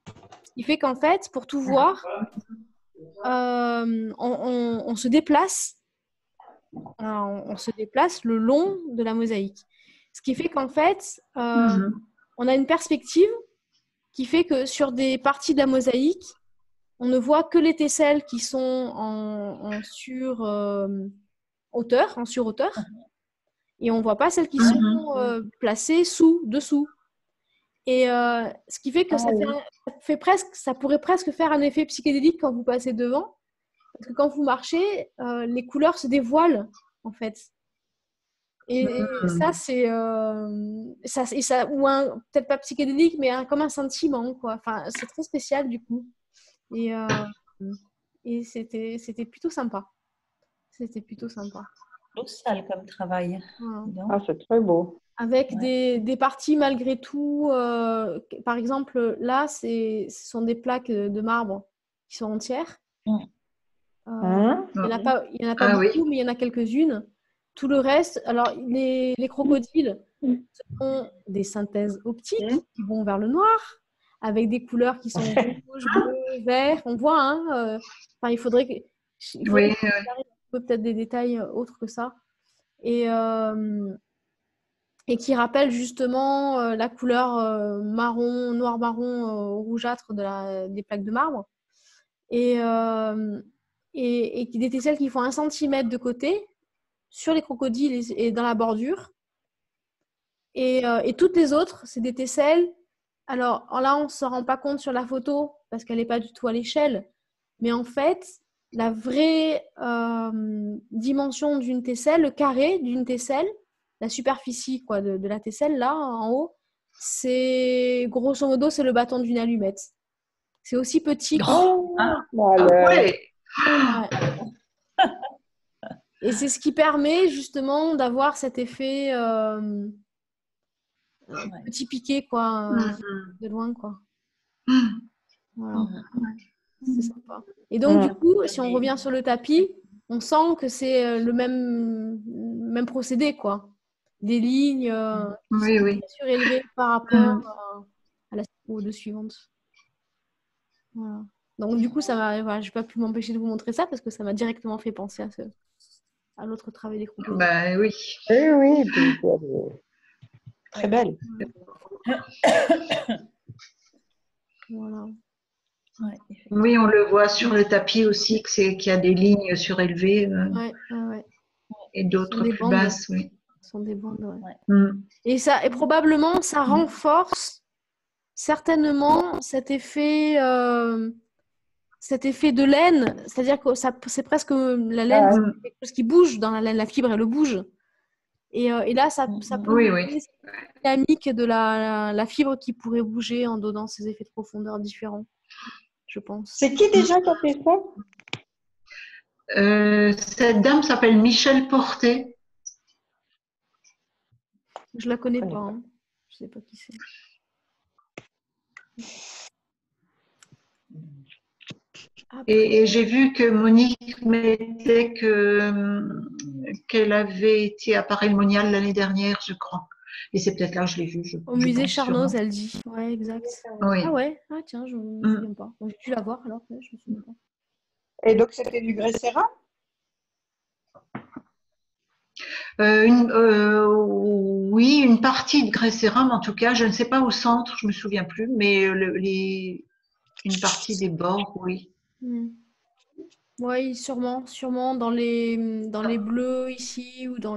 Ce qui fait qu'en fait, pour tout voir, on se déplace. On se déplace le long de la mosaïque. Ce qui fait qu'en fait, on a une perspective qui fait que sur des parties de la mosaïque, on ne voit que les tesselles qui sont en sur-hauteur, et on ne voit pas celles qui sont placées dessous. Et ce qui fait que ça pourrait presque faire un effet psychédélique quand vous passez devant, parce que quand vous marchez, les couleurs se dévoilent, en fait. Et ça, c'est... peut-être pas psychédélique, mais comme un sentiment, quoi. Enfin, c'est très spécial, du coup. Et c'était plutôt sympa. C'était plutôt sympa. Colossal comme travail. Ah, c'est très beau. Avec des parties, malgré tout... par exemple, là, ce sont des plaques de marbre qui sont entières. Il n'y en a pas beaucoup, mais il y en a quelques-unes. Tout le reste, alors les crocodiles sont des synthèses optiques qui vont vers le noir, avec des couleurs qui sont rouge, bleu, vert. On voit, il faudrait peu peut-être des détails autres que ça. Et qui rappelle justement la couleur noir-marron rougeâtre des plaques de marbre. Et des tesselles qui font 1 centimètre de côté sur les crocodiles et dans la bordure. Et toutes les autres, c'est des tesselles. Alors là, on ne se rend pas compte sur la photo parce qu'elle n'est pas du tout à l'échelle. Mais en fait, la vraie dimension d'une tesselle, le carré d'une tesselle, la superficie quoi, de la tesselle, là, en haut, c'est grosso modo, c'est le bâton d'une allumette. C'est aussi petit. Ouais. Et c'est ce qui permet justement d'avoir cet effet petit piqué quoi, de loin quoi. Voilà. C'est sympa. Et donc du coup, si on revient sur le tapis, on sent que c'est le même procédé quoi. Des lignes qui sont surélevées par rapport à la photo suivante. Voilà. Donc du coup, je n'ai pas pu m'empêcher de vous montrer ça parce que ça m'a directement fait penser à l'autre travail des crocodiles. Bah oui. Oui. Très belle. Voilà. Ouais, oui, on le voit sur le tapis aussi qu'il y a des lignes surélevées et d'autres plus bandes, basses. Oui. Ce sont des bandes, ouais. Mm. Et probablement, ça renforce certainement cet effet de laine. C'est-à-dire que c'est presque la laine, c'est quelque chose qui bouge dans la laine, la fibre, elle bouge. Et là, ça peut donner cette dynamique de la fibre qui pourrait bouger en donnant ces effets de profondeur différents, je pense. C'est qui déjà qui a fait ça? Cette dame s'appelle Michel Portet. Je la connais pas. Hein. Je sais pas qui c'est. Et j'ai vu que Monique mettait qu'elle avait été à Paray-le-Monial l'année dernière, je crois. Et c'est peut-être là que je l'ai vue. Au musée Charnoz, elle dit. Ouais, exact. Oui. Ah ouais, tiens, je ne me souviens pas. Donc, j'ai dû la voir alors, je me souviens pas. Et donc, c'était du Gressera? Oui, une partie de Gressera, mais en tout cas, je ne sais pas au centre, je ne me souviens plus, mais une partie des bords, oui. Oui, sûrement dans les bleus ici ou dans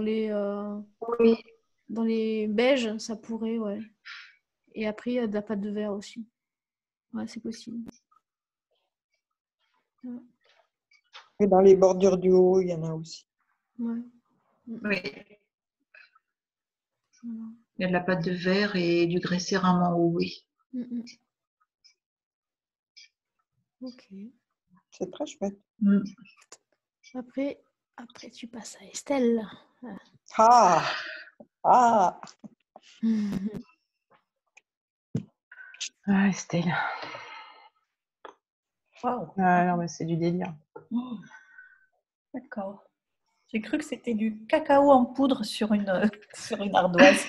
les beiges, ça pourrait, ouais. Et après, il y a de la pâte de verre aussi. Ouais, c'est possible. Ouais. Et dans les bordures du haut, il y en a aussi. Ouais. Oui. Il y a de la pâte de verre et du Gressera en haut, oui. Ok. C'est très chouette. Après, tu passes à Estelle. Ah. Estelle. Wow. Non, mais c'est du délire. D'accord. J'ai cru que c'était du cacao en poudre sur une ardoise.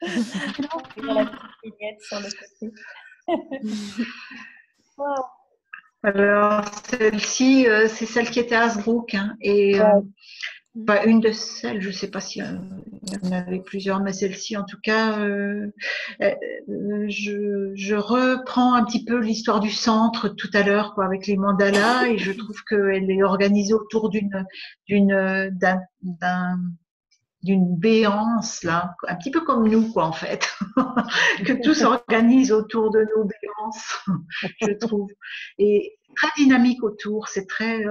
Non, il y a la petite vignette sur le côté. Wow. Alors, celle-ci, c'est celle qui était à Hasbrook. Hein, et une de celles, je ne sais pas s'il y en avait plusieurs, mais celle-ci, en tout cas, je reprends un petit peu l'histoire du centre tout à l'heure, quoi, avec les mandalas, et je trouve qu'elle est organisée autour d'une béance, là, un petit peu comme nous, quoi, en fait, que tout s'organise autour de nos béances, je trouve. Et très dynamique autour, c'est très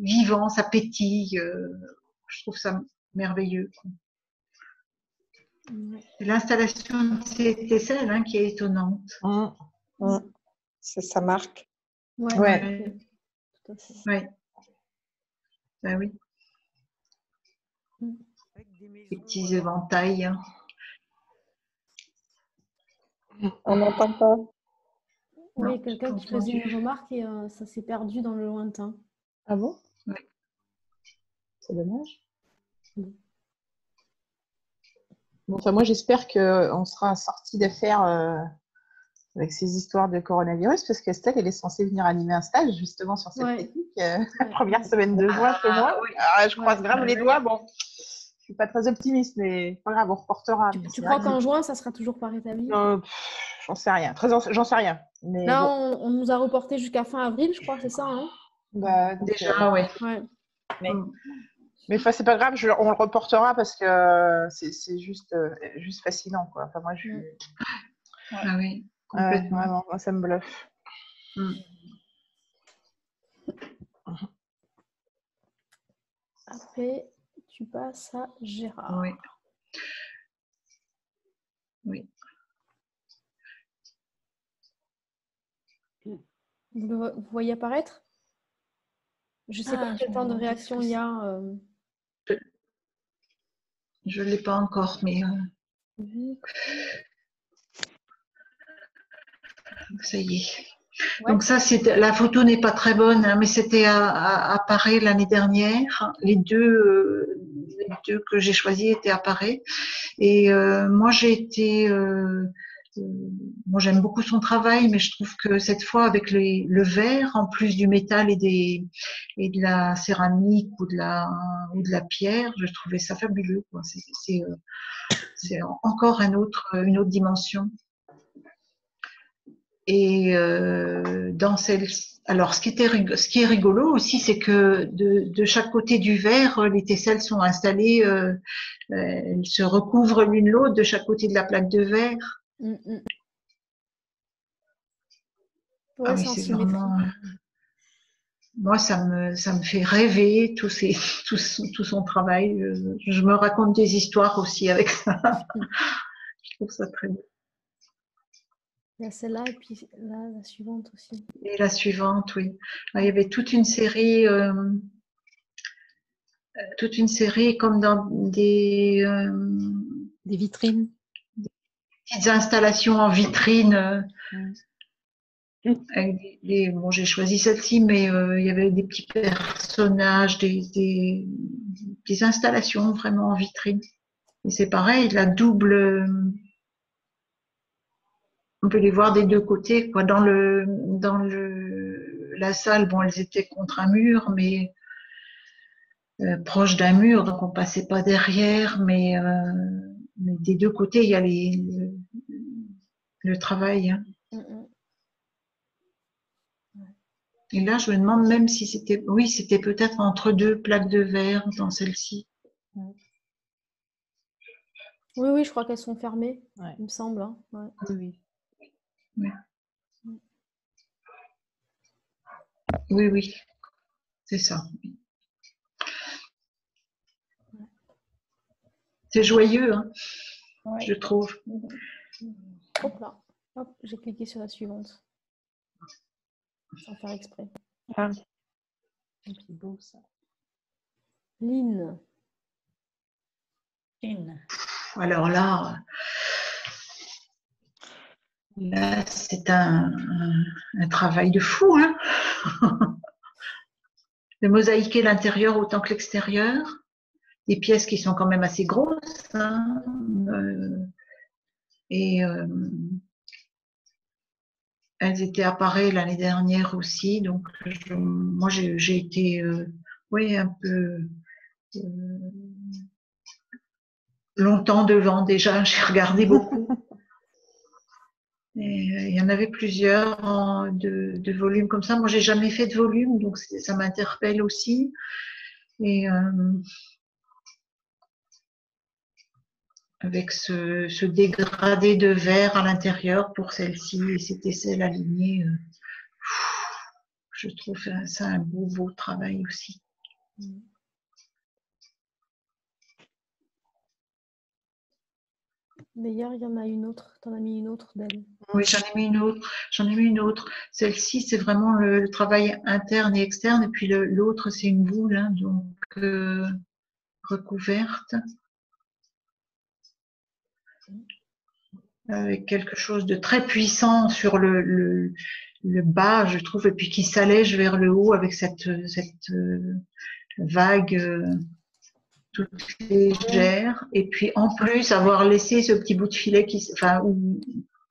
vivant, ça pétille. Je trouve ça merveilleux. C'est l'installation de ces tesselles qui est étonnante. C'est sa marque. Ouais. Tout à fait. Ouais. Ben oui. Les petits éventails. On n'entend pas. Oui, il y a quelqu'un qui faisait une remarque et ça s'est perdu dans le lointain. Ah bon? Oui. C'est dommage. Bon, enfin, moi, j'espère qu'on sera sorti d'affaire avec ces histoires de coronavirus, parce qu'Estelle, elle est censée venir animer un stage justement sur cette technique la première semaine de juin chez moi. Oui. Je croise grave les doigts. Bon, je suis pas très optimiste, mais pas grave, on reportera. Tu crois qu'en juin, ça sera toujours pas rétabli? J'en sais rien. J'en sais rien. Mais là, bon. on nous a reporté jusqu'à fin avril, je crois, c'est ça, hein? Bah, déjà, ouais. Mais c'est pas grave, on le reportera parce que c'est juste fascinant, quoi. Enfin, moi, Ah oui, complètement. Vraiment, moi, ça me bluffe. Après, tu passes à Gérard. Oui. Oui. Vous voyez apparaître? Je ne sais pas quel temps de réaction il y a. Je ne l'ai pas encore, mais ça y est. Ouais. Donc ça, la photo n'est pas très bonne, hein, mais c'était à Paris l'année dernière. Les deux que j'ai choisis étaient à Paris. Et moi, j'ai été... moi, j'aime beaucoup son travail, mais je trouve que cette fois, avec le verre, en plus du métal et de la céramique ou de la pierre, je trouvais ça fabuleux, quoi. C'est encore une autre dimension. Et dans alors, ce qui est rigolo aussi, c'est que de chaque côté du verre, les tesselles sont installées, elles se recouvrent l'une l'autre de chaque côté de la plaque de verre. Ouais, ah oui, c'est vraiment. Moi, ça me fait rêver tout son travail. Je me raconte des histoires aussi avec ça. Je trouve ça très beau. Il y a celle-là et puis là, la suivante aussi. Et la suivante, oui. Il y avait toute une série comme dans des vitrines. Des petites installations en vitrine. Bon, j'ai choisi celle-ci, mais il y avait des petits personnages, des installations vraiment en vitrine. Et c'est pareil, la double... on peut les voir des deux côtés, quoi. Dans la salle, bon, elles étaient contre un mur, mais proche d'un mur, donc on passait pas derrière, mais des deux côtés, il y a le travail. Hein. Et là, je me demande même si c'était... Oui, c'était peut-être entre deux plaques de verre dans celle-ci. Oui, je crois qu'elles sont fermées, il me semble. Hein. Ouais. Oui, c'est ça. C'est joyeux, hein, je trouve. Hop là, hop, j'ai cliqué sur la suivante. Sans faire exprès. C'est beau, ça. Lynn. Alors là c'est un travail de fou, hein. De mosaïquer l'intérieur autant que l'extérieur. Des pièces qui sont quand même assez grosses, hein. Elles étaient à Paris l'année dernière aussi, donc moi j'ai été un peu longtemps devant déjà, j'ai regardé beaucoup. Et il y en avait plusieurs de volumes comme ça. Moi, j'ai jamais fait de volume, donc ça m'interpelle aussi. Et avec ce dégradé de verre à l'intérieur pour celle-ci et cette aisselle alignée, je trouve ça un beau travail aussi. D'ailleurs, il y en a une autre. Tu en as mis une autre d'elle. Oui, j'en ai mis une autre. Celle-ci, c'est vraiment le travail interne et externe. Et puis l'autre, c'est une boule, hein, donc recouverte. Avec quelque chose de très puissant sur le bas, je trouve, et puis qui s'allège vers le haut avec cette vague toute légère. Et puis en plus, avoir laissé ce petit bout de filet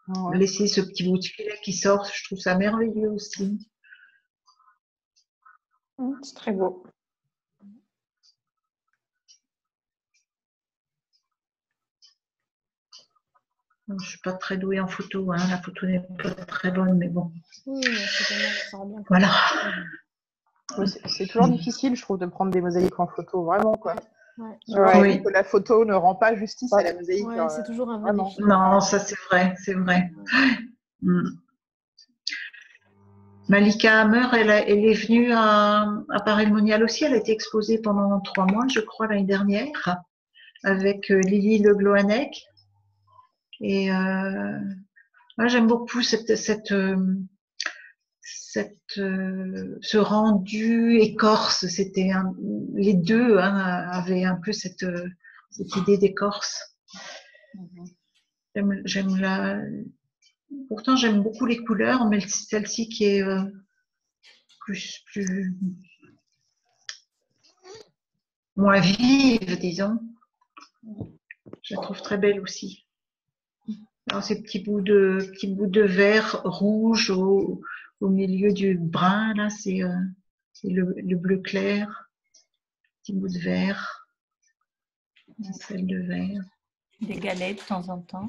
Ouais. laisser ce petit bout de filet qui sort, je trouve ça merveilleux aussi. C'est très beau. Je suis pas très douée en photo, hein. La photo n'est pas très bonne, mais bon. Oui, mais c'est tellement, ça rend bien compte. Voilà. Ouais, c'est toujours difficile, je trouve, de prendre des mosaïques en photo, vraiment, quoi. Ouais. Tu vois, Oui. que la photo ne rend pas justice à la mosaïque. Ouais, c'est toujours un vrai vraiment. défi. Non, ça c'est vrai, c'est vrai. Malika Hammer, elle est venue à Paray-le-Monial aussi. Elle a été exposée pendant 3 mois, je crois, l'année dernière, avec Lily Le Gloanec. Et moi, j'aime beaucoup ce rendu écorce. C'était les deux avaient un peu cette idée d'écorce. Pourtant, j'aime beaucoup les couleurs, mais celle-ci qui est plus moins vive, disons. Je la trouve très belle aussi. Alors, ces petits bouts de vert rouge au milieu du brun, là, c'est le bleu clair. Petit bout de vert. Celle de vert. Des galettes de temps en temps.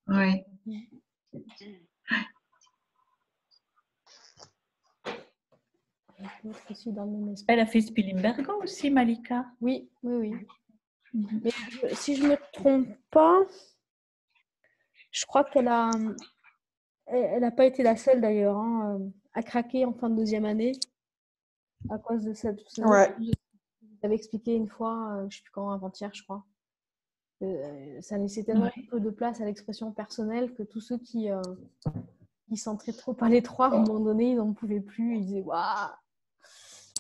Oui. Elle a fait Spilimbergo aussi, Malika. Oui, oui, oui. Mais si je me trompe pas, je crois qu'elle a pas été la seule d'ailleurs à craquer en fin de deuxième année à cause de cette. Ouais. J'avais expliqué une fois, je ne sais plus quand, avant-hier, je crois. Ça laissait tellement peu de place à l'expression personnelle que tous ceux qui centraient trop à l'étroit, à un moment donné, ils n'en pouvaient plus. Ils disaient waouh,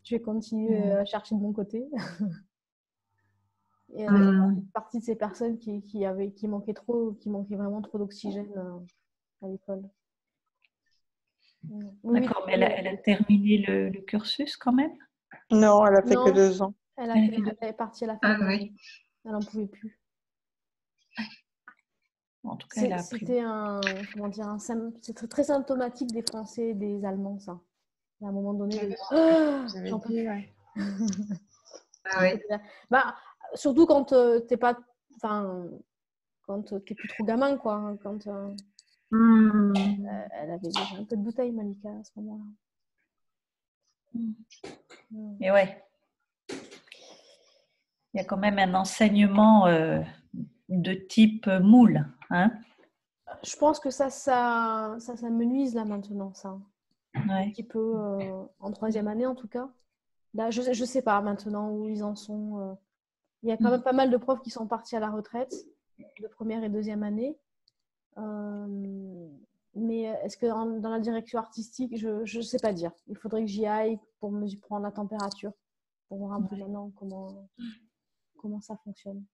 je vais continuer à chercher de mon côté. Et elle fait partie de ces personnes qui manquaient vraiment trop d'oxygène à l'école. Oui, d'accord, mais elle a terminé le cursus quand même? Non, elle a fait que 2 ans. Elle est partie à la fin de l'année. Elle n'en pouvait plus. En tout cas, elle a appris. C'était c'est très, très symptomatique des Français et des Allemands, ça. À un moment donné, j'en peux plus. Ah oui. Bah, surtout quand t'es pas, quand t'es plus trop gamin, quoi. Quand elle avait déjà un peu de bouteille, Malika, à ce moment-là. Et ouais. Il y a quand même un enseignement de type moule, hein? Je pense que ça me nuise là maintenant, ça. Ouais. Un petit peu en troisième année en tout cas. Là, je sais pas maintenant où ils en sont. Il y a quand même pas mal de profs qui sont partis à la retraite de première et deuxième année. Mais est-ce que dans la direction artistique, je ne sais pas dire. Il faudrait que j'y aille pour me prendre la température, pour voir un peu maintenant comment ça fonctionne.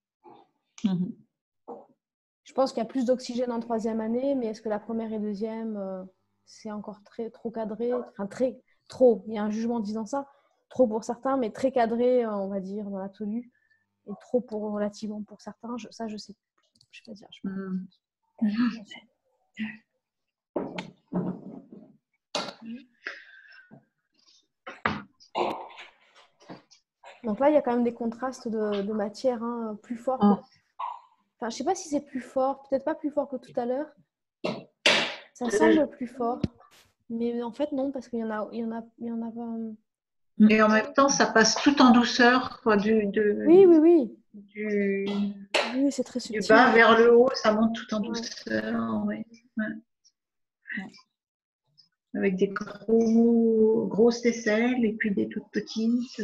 Je pense qu'il y a plus d'oxygène en troisième année, mais est-ce que la première et deuxième, c'est encore trop cadré? Enfin, trop. Il y a un jugement disant ça. Trop pour certains, mais très cadré, on va dire, dans l'absolu. Et trop relativement pour certains. Ça, je sais pas dire. Donc là, il y a quand même des contrastes de matière plus forts. Enfin, je sais pas si c'est plus fort, peut-être pas plus fort que tout à l'heure. Ça semble plus fort, mais en fait non, parce qu'il y en a pas. Et en même temps, ça passe tout en douceur, quoi, Oui. Oui, c'est très subtil. Du bas vers le haut, ça monte tout en douceur, ouais. Avec des grosses aisselles et puis des toutes petites.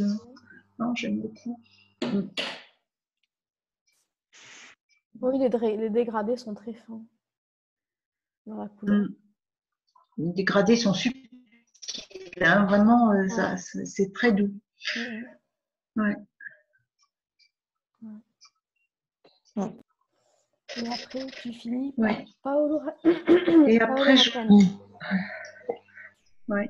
Non, j'aime beaucoup. Oui, les dégradés sont très fins dans la couleur. Les dégradés sont subtils, hein, vraiment, c'est très doux. Ouais. Et après, tu finis par Paolo. Et après, ouais.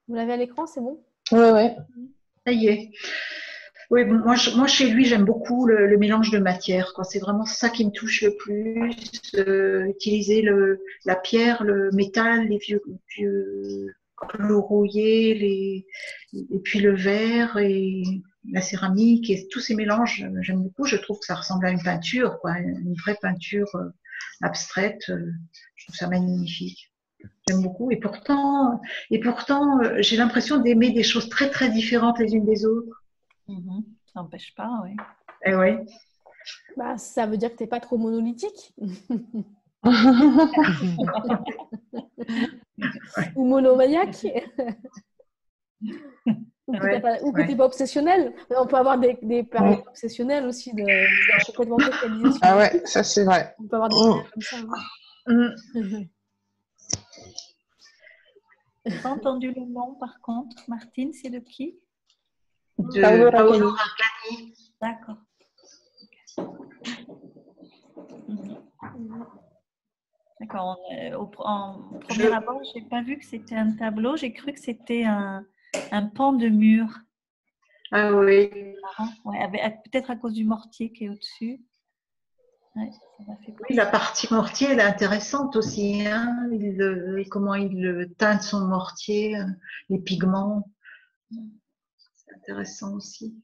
Vous l'avez à l'écran, c'est bon? Ouais. Ça y est. Oui, moi chez lui, j'aime beaucoup le mélange de matières, quoi. C'est vraiment ça qui me touche le plus. Utiliser la pierre, le métal, les vieux coloriés, et puis le verre et la céramique et tous ces mélanges, j'aime beaucoup. Je trouve que ça ressemble à une peinture, quoi, une vraie peinture abstraite. Je trouve ça magnifique. J'aime beaucoup. Et pourtant, j'ai l'impression d'aimer des choses très très différentes les unes des autres. Ça n'empêche pas, oui. Eh ouais. Bah, ça veut dire que tu n'es pas trop monolithique. Ou monomaniaque. Ou que tu n'es pas obsessionnel. On peut avoir des périodes obsessionnelles aussi, complètement focalisées. Ah ouais, ça c'est vrai. On peut avoir des périodes comme ça. J'ai pas entendu le nom par contre. Martine, c'est de qui? De Paolo Raccani. D'accord. D'accord. En premier abord, je n'ai pas vu que c'était un tableau. J'ai cru que c'était un pan de mur. Ah oui. Ouais, peut-être à cause du mortier qui est au-dessus. Ouais, oui, la partie mortier, elle est intéressante aussi. Hein. Comment il teinte son mortier, les pigments. C'est intéressant aussi.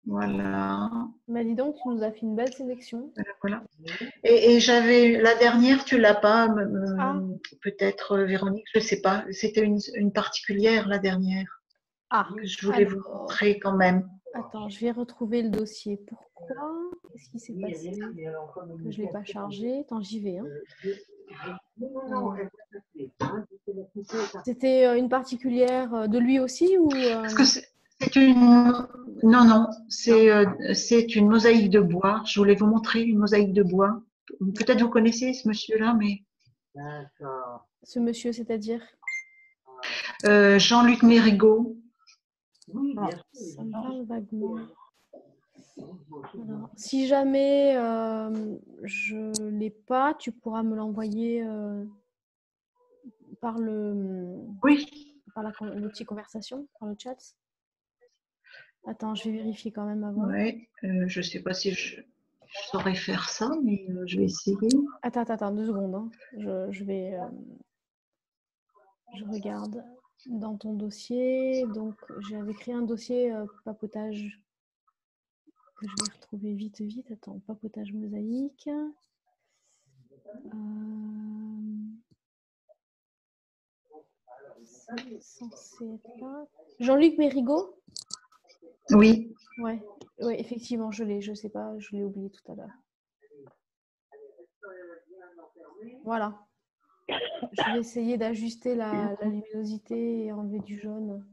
Voilà. Bah dis donc, tu nous as fait une belle sélection. Voilà. Et j'avais la dernière, tu l'as pas, peut-être Véronique, je sais pas. C'était une particulière la dernière. Que je voulais vous montrer quand même. Attends, je vais retrouver le dossier. Pourquoi? Qu'est-ce qui s'est passé? Que je ne l'ai pas chargé. Attends, j'y vais. Hein. C'était une particulière de lui aussi ou c'est une... Non, c'est une mosaïque de bois. Je voulais vous montrer une mosaïque de bois. Peut-être vous connaissez ce monsieur-là, mais... D'accord. Ce monsieur, c'est-à-dire Jean-Luc Mérigot. Oui, ça me parle vaguement. Alors, si jamais je ne l'ai pas, tu pourras me l'envoyer par l'outil conversation, par le chat. Attends, je vais vérifier quand même avant. Oui, je ne sais pas si je saurais faire ça, mais je vais essayer. Attends, 2 secondes. Hein. Je regarde dans ton dossier. Donc, j'avais créé un dossier papotage que je vais retrouver vite. Attends, papotage mosaïque. C'est censé être là. Jean-Luc Mérigot? Oui. Ouais, effectivement, je l'ai. Je sais pas, je l'ai oublié tout à l'heure. Voilà. Je vais essayer d'ajuster la luminosité et enlever du jaune.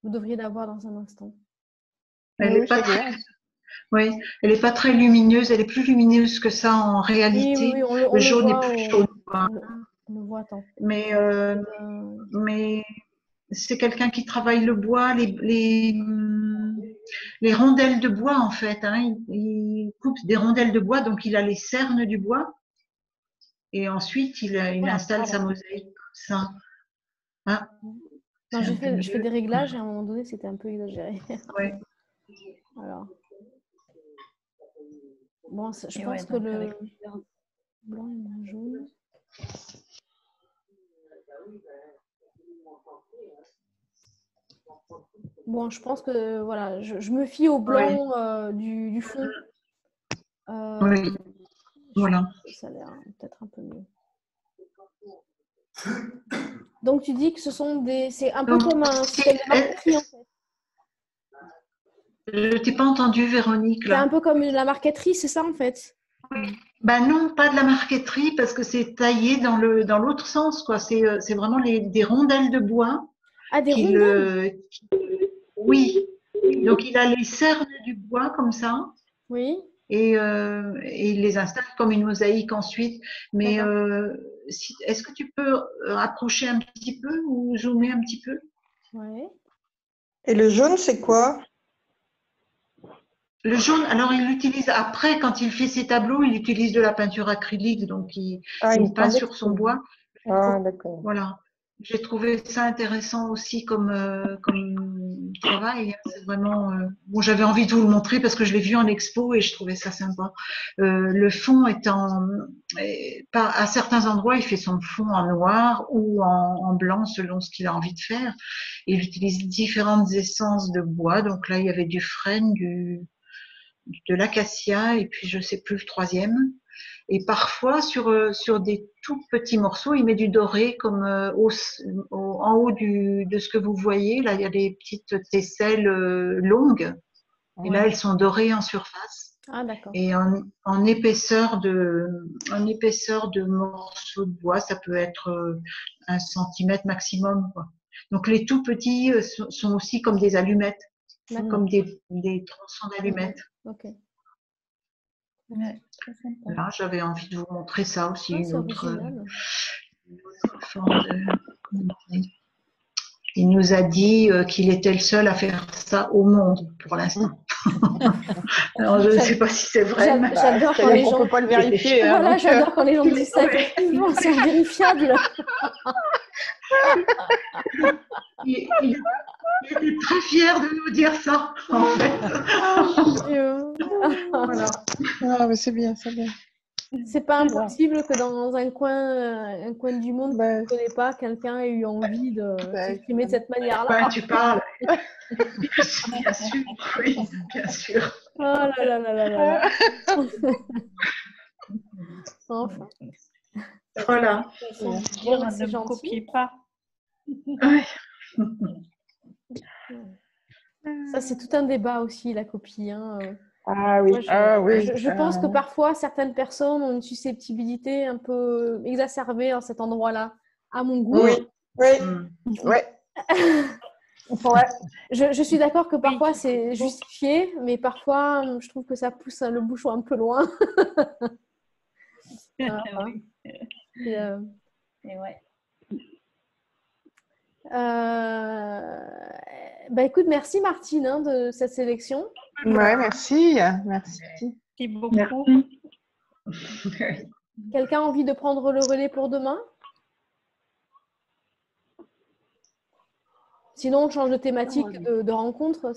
Vous devriez l'avoir dans un instant. Elle n'est pas très lumineuse. Elle est plus lumineuse que ça en réalité. Oui, on le jaune voit, est plus chaud. On le voit tant. Mais c'est quelqu'un qui travaille le bois, les rondelles de bois en fait. Hein. Il coupe des rondelles de bois, donc il a les cernes du bois. Et ensuite, il installe sa mosaïque comme ça. Hein. Non, je fais des réglages et à un moment donné, c'était un peu exagéré. Oui. Alors. Bon, je pense que le blanc est moins jaune. Bon, je pense que voilà, je me fie au blanc du fond. Oui. Voilà. Ça a l'air peut-être un peu mieux. Donc tu dis que ce sont c'est un peu comme un système de marqueterie en fait. Je t'ai pas entendu, Véronique. C'est un peu comme la marqueterie, c'est ça en fait? Oui. Ben non, pas de la marqueterie parce que c'est taillé dans l'autre sens, quoi. C'est vraiment des rondelles de bois. Ah, des rondelles? Oui. Donc il a les cernes du bois comme ça. Oui. Et il les installe comme une mosaïque ensuite. Mais est-ce que tu peux approcher un petit peu ou zoomer un petit peu? Oui. Et le jaune, c'est quoi? Le jaune, alors il l'utilise après, quand il fait ses tableaux, il utilise de la peinture acrylique, donc il peint sur son bois. Ah, d'accord. Voilà. J'ai trouvé ça intéressant aussi comme travail. C'est vraiment bon. J'avais envie de vous le montrer parce que je l'ai vu en expo et je trouvais ça sympa. Le fond à certains endroits, il fait son fond en noir ou en blanc selon ce qu'il a envie de faire. Et il utilise différentes essences de bois. Donc là, il y avait du frêne, de l'acacia et puis je sais plus le troisième. Et parfois, sur des tout petits morceaux, il met du doré comme en haut de ce que vous voyez. Là, il y a des petites tesselles longues. Et là, elles sont dorées en surface. Ah, d'accord. Et en épaisseur de morceaux de bois, ça peut être 1 centimètre maximum, quoi. Donc, les tout petits sont aussi comme des allumettes, comme des tronçons d'allumettes. Ok. Ouais, Là, j'avais envie de vous montrer ça aussi, une autre forme de... Il nous a dit qu'il était le seul à faire ça au monde pour l'instant. Alors, je ne sais pas si c'est vrai. J'adore quand les gens... On peut pas le vérifier. Voilà, j'adore quand les gens disent ça. Effectivement, c'est invérifiable. Il était très fier de nous dire ça, en fait. Voilà. Ah, mais c'est bien, c'est bien. C'est pas impossible que dans un coin du monde que tu ne connais pas, quelqu'un ait eu envie de s'exprimer de cette manière-là. Ouais, tu parles. Bien sûr, oui, bien sûr. Oh là là là là là. Enfin. Voilà. Ne me copiez pas. Ça, c'est tout un débat aussi, la copie. Hein. Ah oui. Moi, je pense que parfois, certaines personnes ont une susceptibilité un peu exacerbée dans cet endroit-là, à mon goût. Oui. Ouais. Je suis d'accord que parfois, c'est justifié, mais parfois, je trouve que ça pousse le bouchon un peu loin. Écoute, merci Martine de cette sélection. Ouais, merci. Merci beaucoup. Quelqu'un a envie de prendre le relais pour demain? Sinon, on change de thématique de rencontre.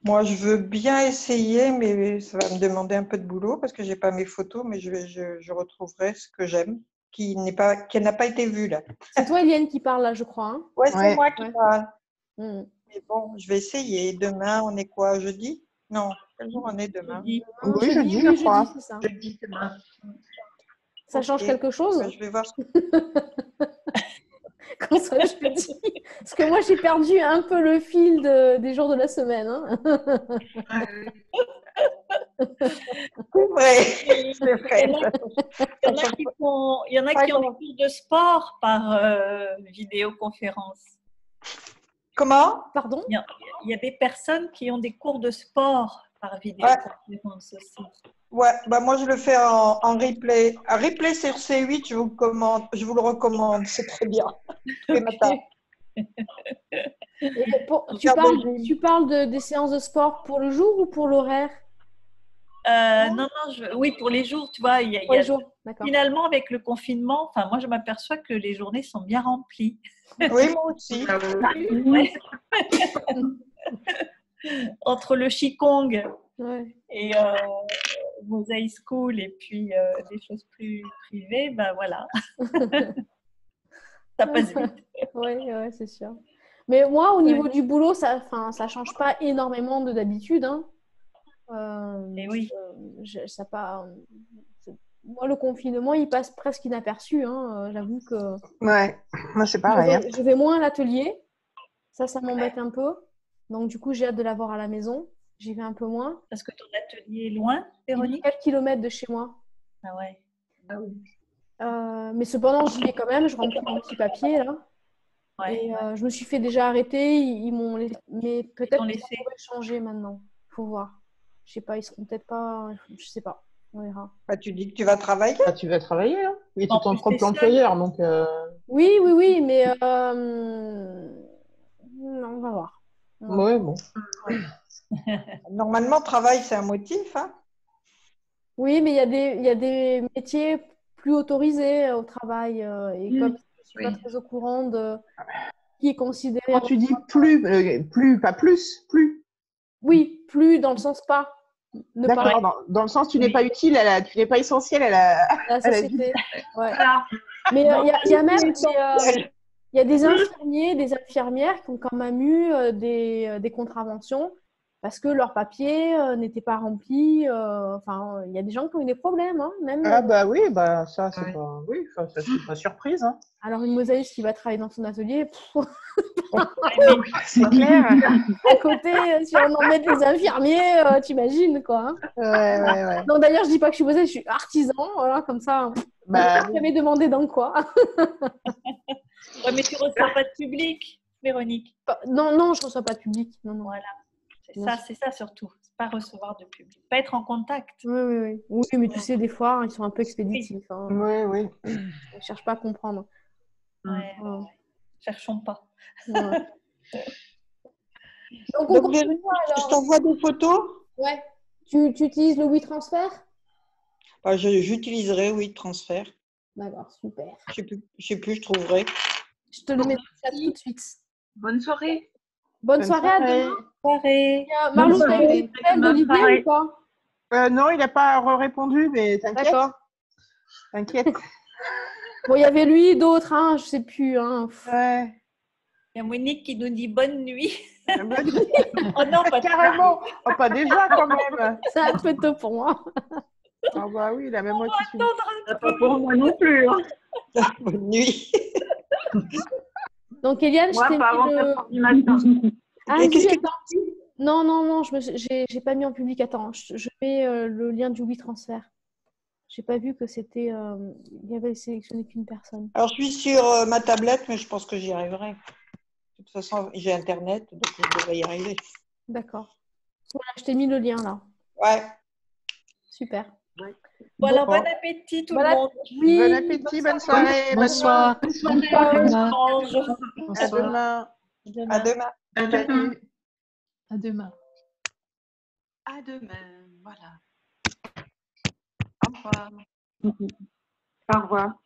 Moi, je veux bien essayer, mais ça va me demander un peu de boulot parce que je n'ai pas mes photos, mais je retrouverai ce que j'aime, qui n'a pas été vu là. C'est toi, Eliane, qui parle là, je crois. Hein? Ouais, c'est moi qui parle. Mais bon, je vais essayer. Demain, on est quoi? Jeudi? Non, quel jour on est demain? Oui, jeudi, je crois. C'est ça. Jeudi, demain. Ça change quelque chose? Je vais voir. Quand ça, jeudi. Parce que moi, j'ai perdu un peu le fil des jours de la semaine. Hein. C'est vrai. C'est vrai. Il y en a qui ont des cours de sport par vidéoconférence. Comment? Pardon? Il y a des personnes qui ont des cours de sport par vidéoconférence aussi. Ouais, moi je le fais en replay. Un replay sur C8, je vous le recommande, c'est très bien. Tous les matins. Tu parles des séances de sport pour le jour ou pour l'horaire? Non, oui, pour les jours, tu vois, finalement, avec le confinement, moi, je m'aperçois que les journées sont bien remplies. Oui, moi aussi. Entre le Qigong et Mosaï School et puis des choses plus privées, voilà. Ça passe vite. Oui, c'est sûr. Mais moi, au niveau du boulot, ça change pas énormément d'habitude. Hein. Et oui. Moi, le confinement, il passe presque inaperçu. Hein. J'avoue que. Ouais, moi c'est pareil. Je vais moins à l'atelier. Ça m'embête un peu. Donc, du coup, j'ai hâte de l'avoir à la maison. J'y vais un peu moins. Parce que ton atelier est loin, Véronique? Quelques kilomètres de chez moi. Ah ouais. Ah oui. Mais cependant, j'y vais quand même. Je remplis mon petit papier là. Et je me suis fait déjà arrêter. Ils m'ont laissé. Mais peut-être qu'ils pourraient changer maintenant. Il faut voir. Je sais pas, ils seront peut-être pas. Je sais pas. On verra. Tu dis que tu vas travailler? Tu vas travailler, hein? Oui, tu es ton propre employeur, donc. Oui, mais non, on va voir. Oui, bon. Normalement, travail, c'est un motif, hein? Oui, mais il y a des métiers plus autorisé au travail. Et comme je suis pas très au courant de qui est considéré. Quand tu dis plus, pas plus, plus. Oui, plus dans le sens pas. D'accord, dans le sens tu n'es pas utile, tu n'es pas essentiel à la société. Ouais. Mais il y a même il y a des infirmiers, des infirmières qui ont quand même eu des contraventions parce que leurs papiers n'étaient pas remplis. Enfin, il y a des gens qui ont eu des problèmes. Hein, même, bah oui, ça, c'est pas... Oui, ça, je suis pas surprise. Hein. Alors, une mosaïste qui va travailler dans son atelier, c'est clair. À côté, si on en met des infirmiers, t'imagines, quoi. Hein. Ouais. Non, d'ailleurs, je dis pas que je suis mosaïste, je suis artisan, voilà, comme ça. Je ne jamais demandé dans quoi. Ouais, mais tu ne reçois pas de public, Véronique. Non, je ne reçois pas de public. Non. Voilà, c'est ça surtout. C'est pas recevoir de public, pas être en contact. Oui, mais tu sais, des fois, ils sont un peu expéditifs. Hein. Oui. Ils ne cherchent pas à comprendre. Ouais. Cherchons pas. Ouais. Donc, je t'envoie des photos. Ouais. Tu utilises le WeTransfer? J'utiliserai WeTransfer. D'accord, super. Je sais plus, je trouverai. Je te le mets tout de suite. Bonne soirée. Bonne soirée, à demain. Soirée. Marlou, tu as eu des nouvelles d'Olivier ou pas? Non, il n'a pas répondu, mais t'inquiète. D'accord. T'inquiète. Bon, il y avait lui, d'autres, hein, je ne sais plus. Hein. Ouais. Il y a Monique qui nous dit bonne nuit. Oh non, pas carrément. Oh, pas déjà quand même. C'est un peu tôt pour moi. Ah bah oui, même moi qui suis. Pas pour moi non plus. Hein. Bonne nuit. Donc Eliane, moi, je t'ai pas avant 4h du matin. Qu'est-ce que tu as dit? Non, je n'ai pas mis en public. Attends, je mets le lien du WeTransfer. Je n'ai pas vu que c'était. Il y avait sélectionné qu'une personne. Alors, je suis sur ma tablette, mais je pense que j'y arriverai. De toute façon, j'ai Internet, donc je devrais y arriver. D'accord. Voilà, je t'ai mis le lien là. Ouais. Super. Ouais. Bon, alors, bon appétit tout le monde. Oui, bon appétit, bonne soirée. Bonsoir. À demain. À demain. À demain. À demain. À demain. Voilà. Au revoir. Au revoir.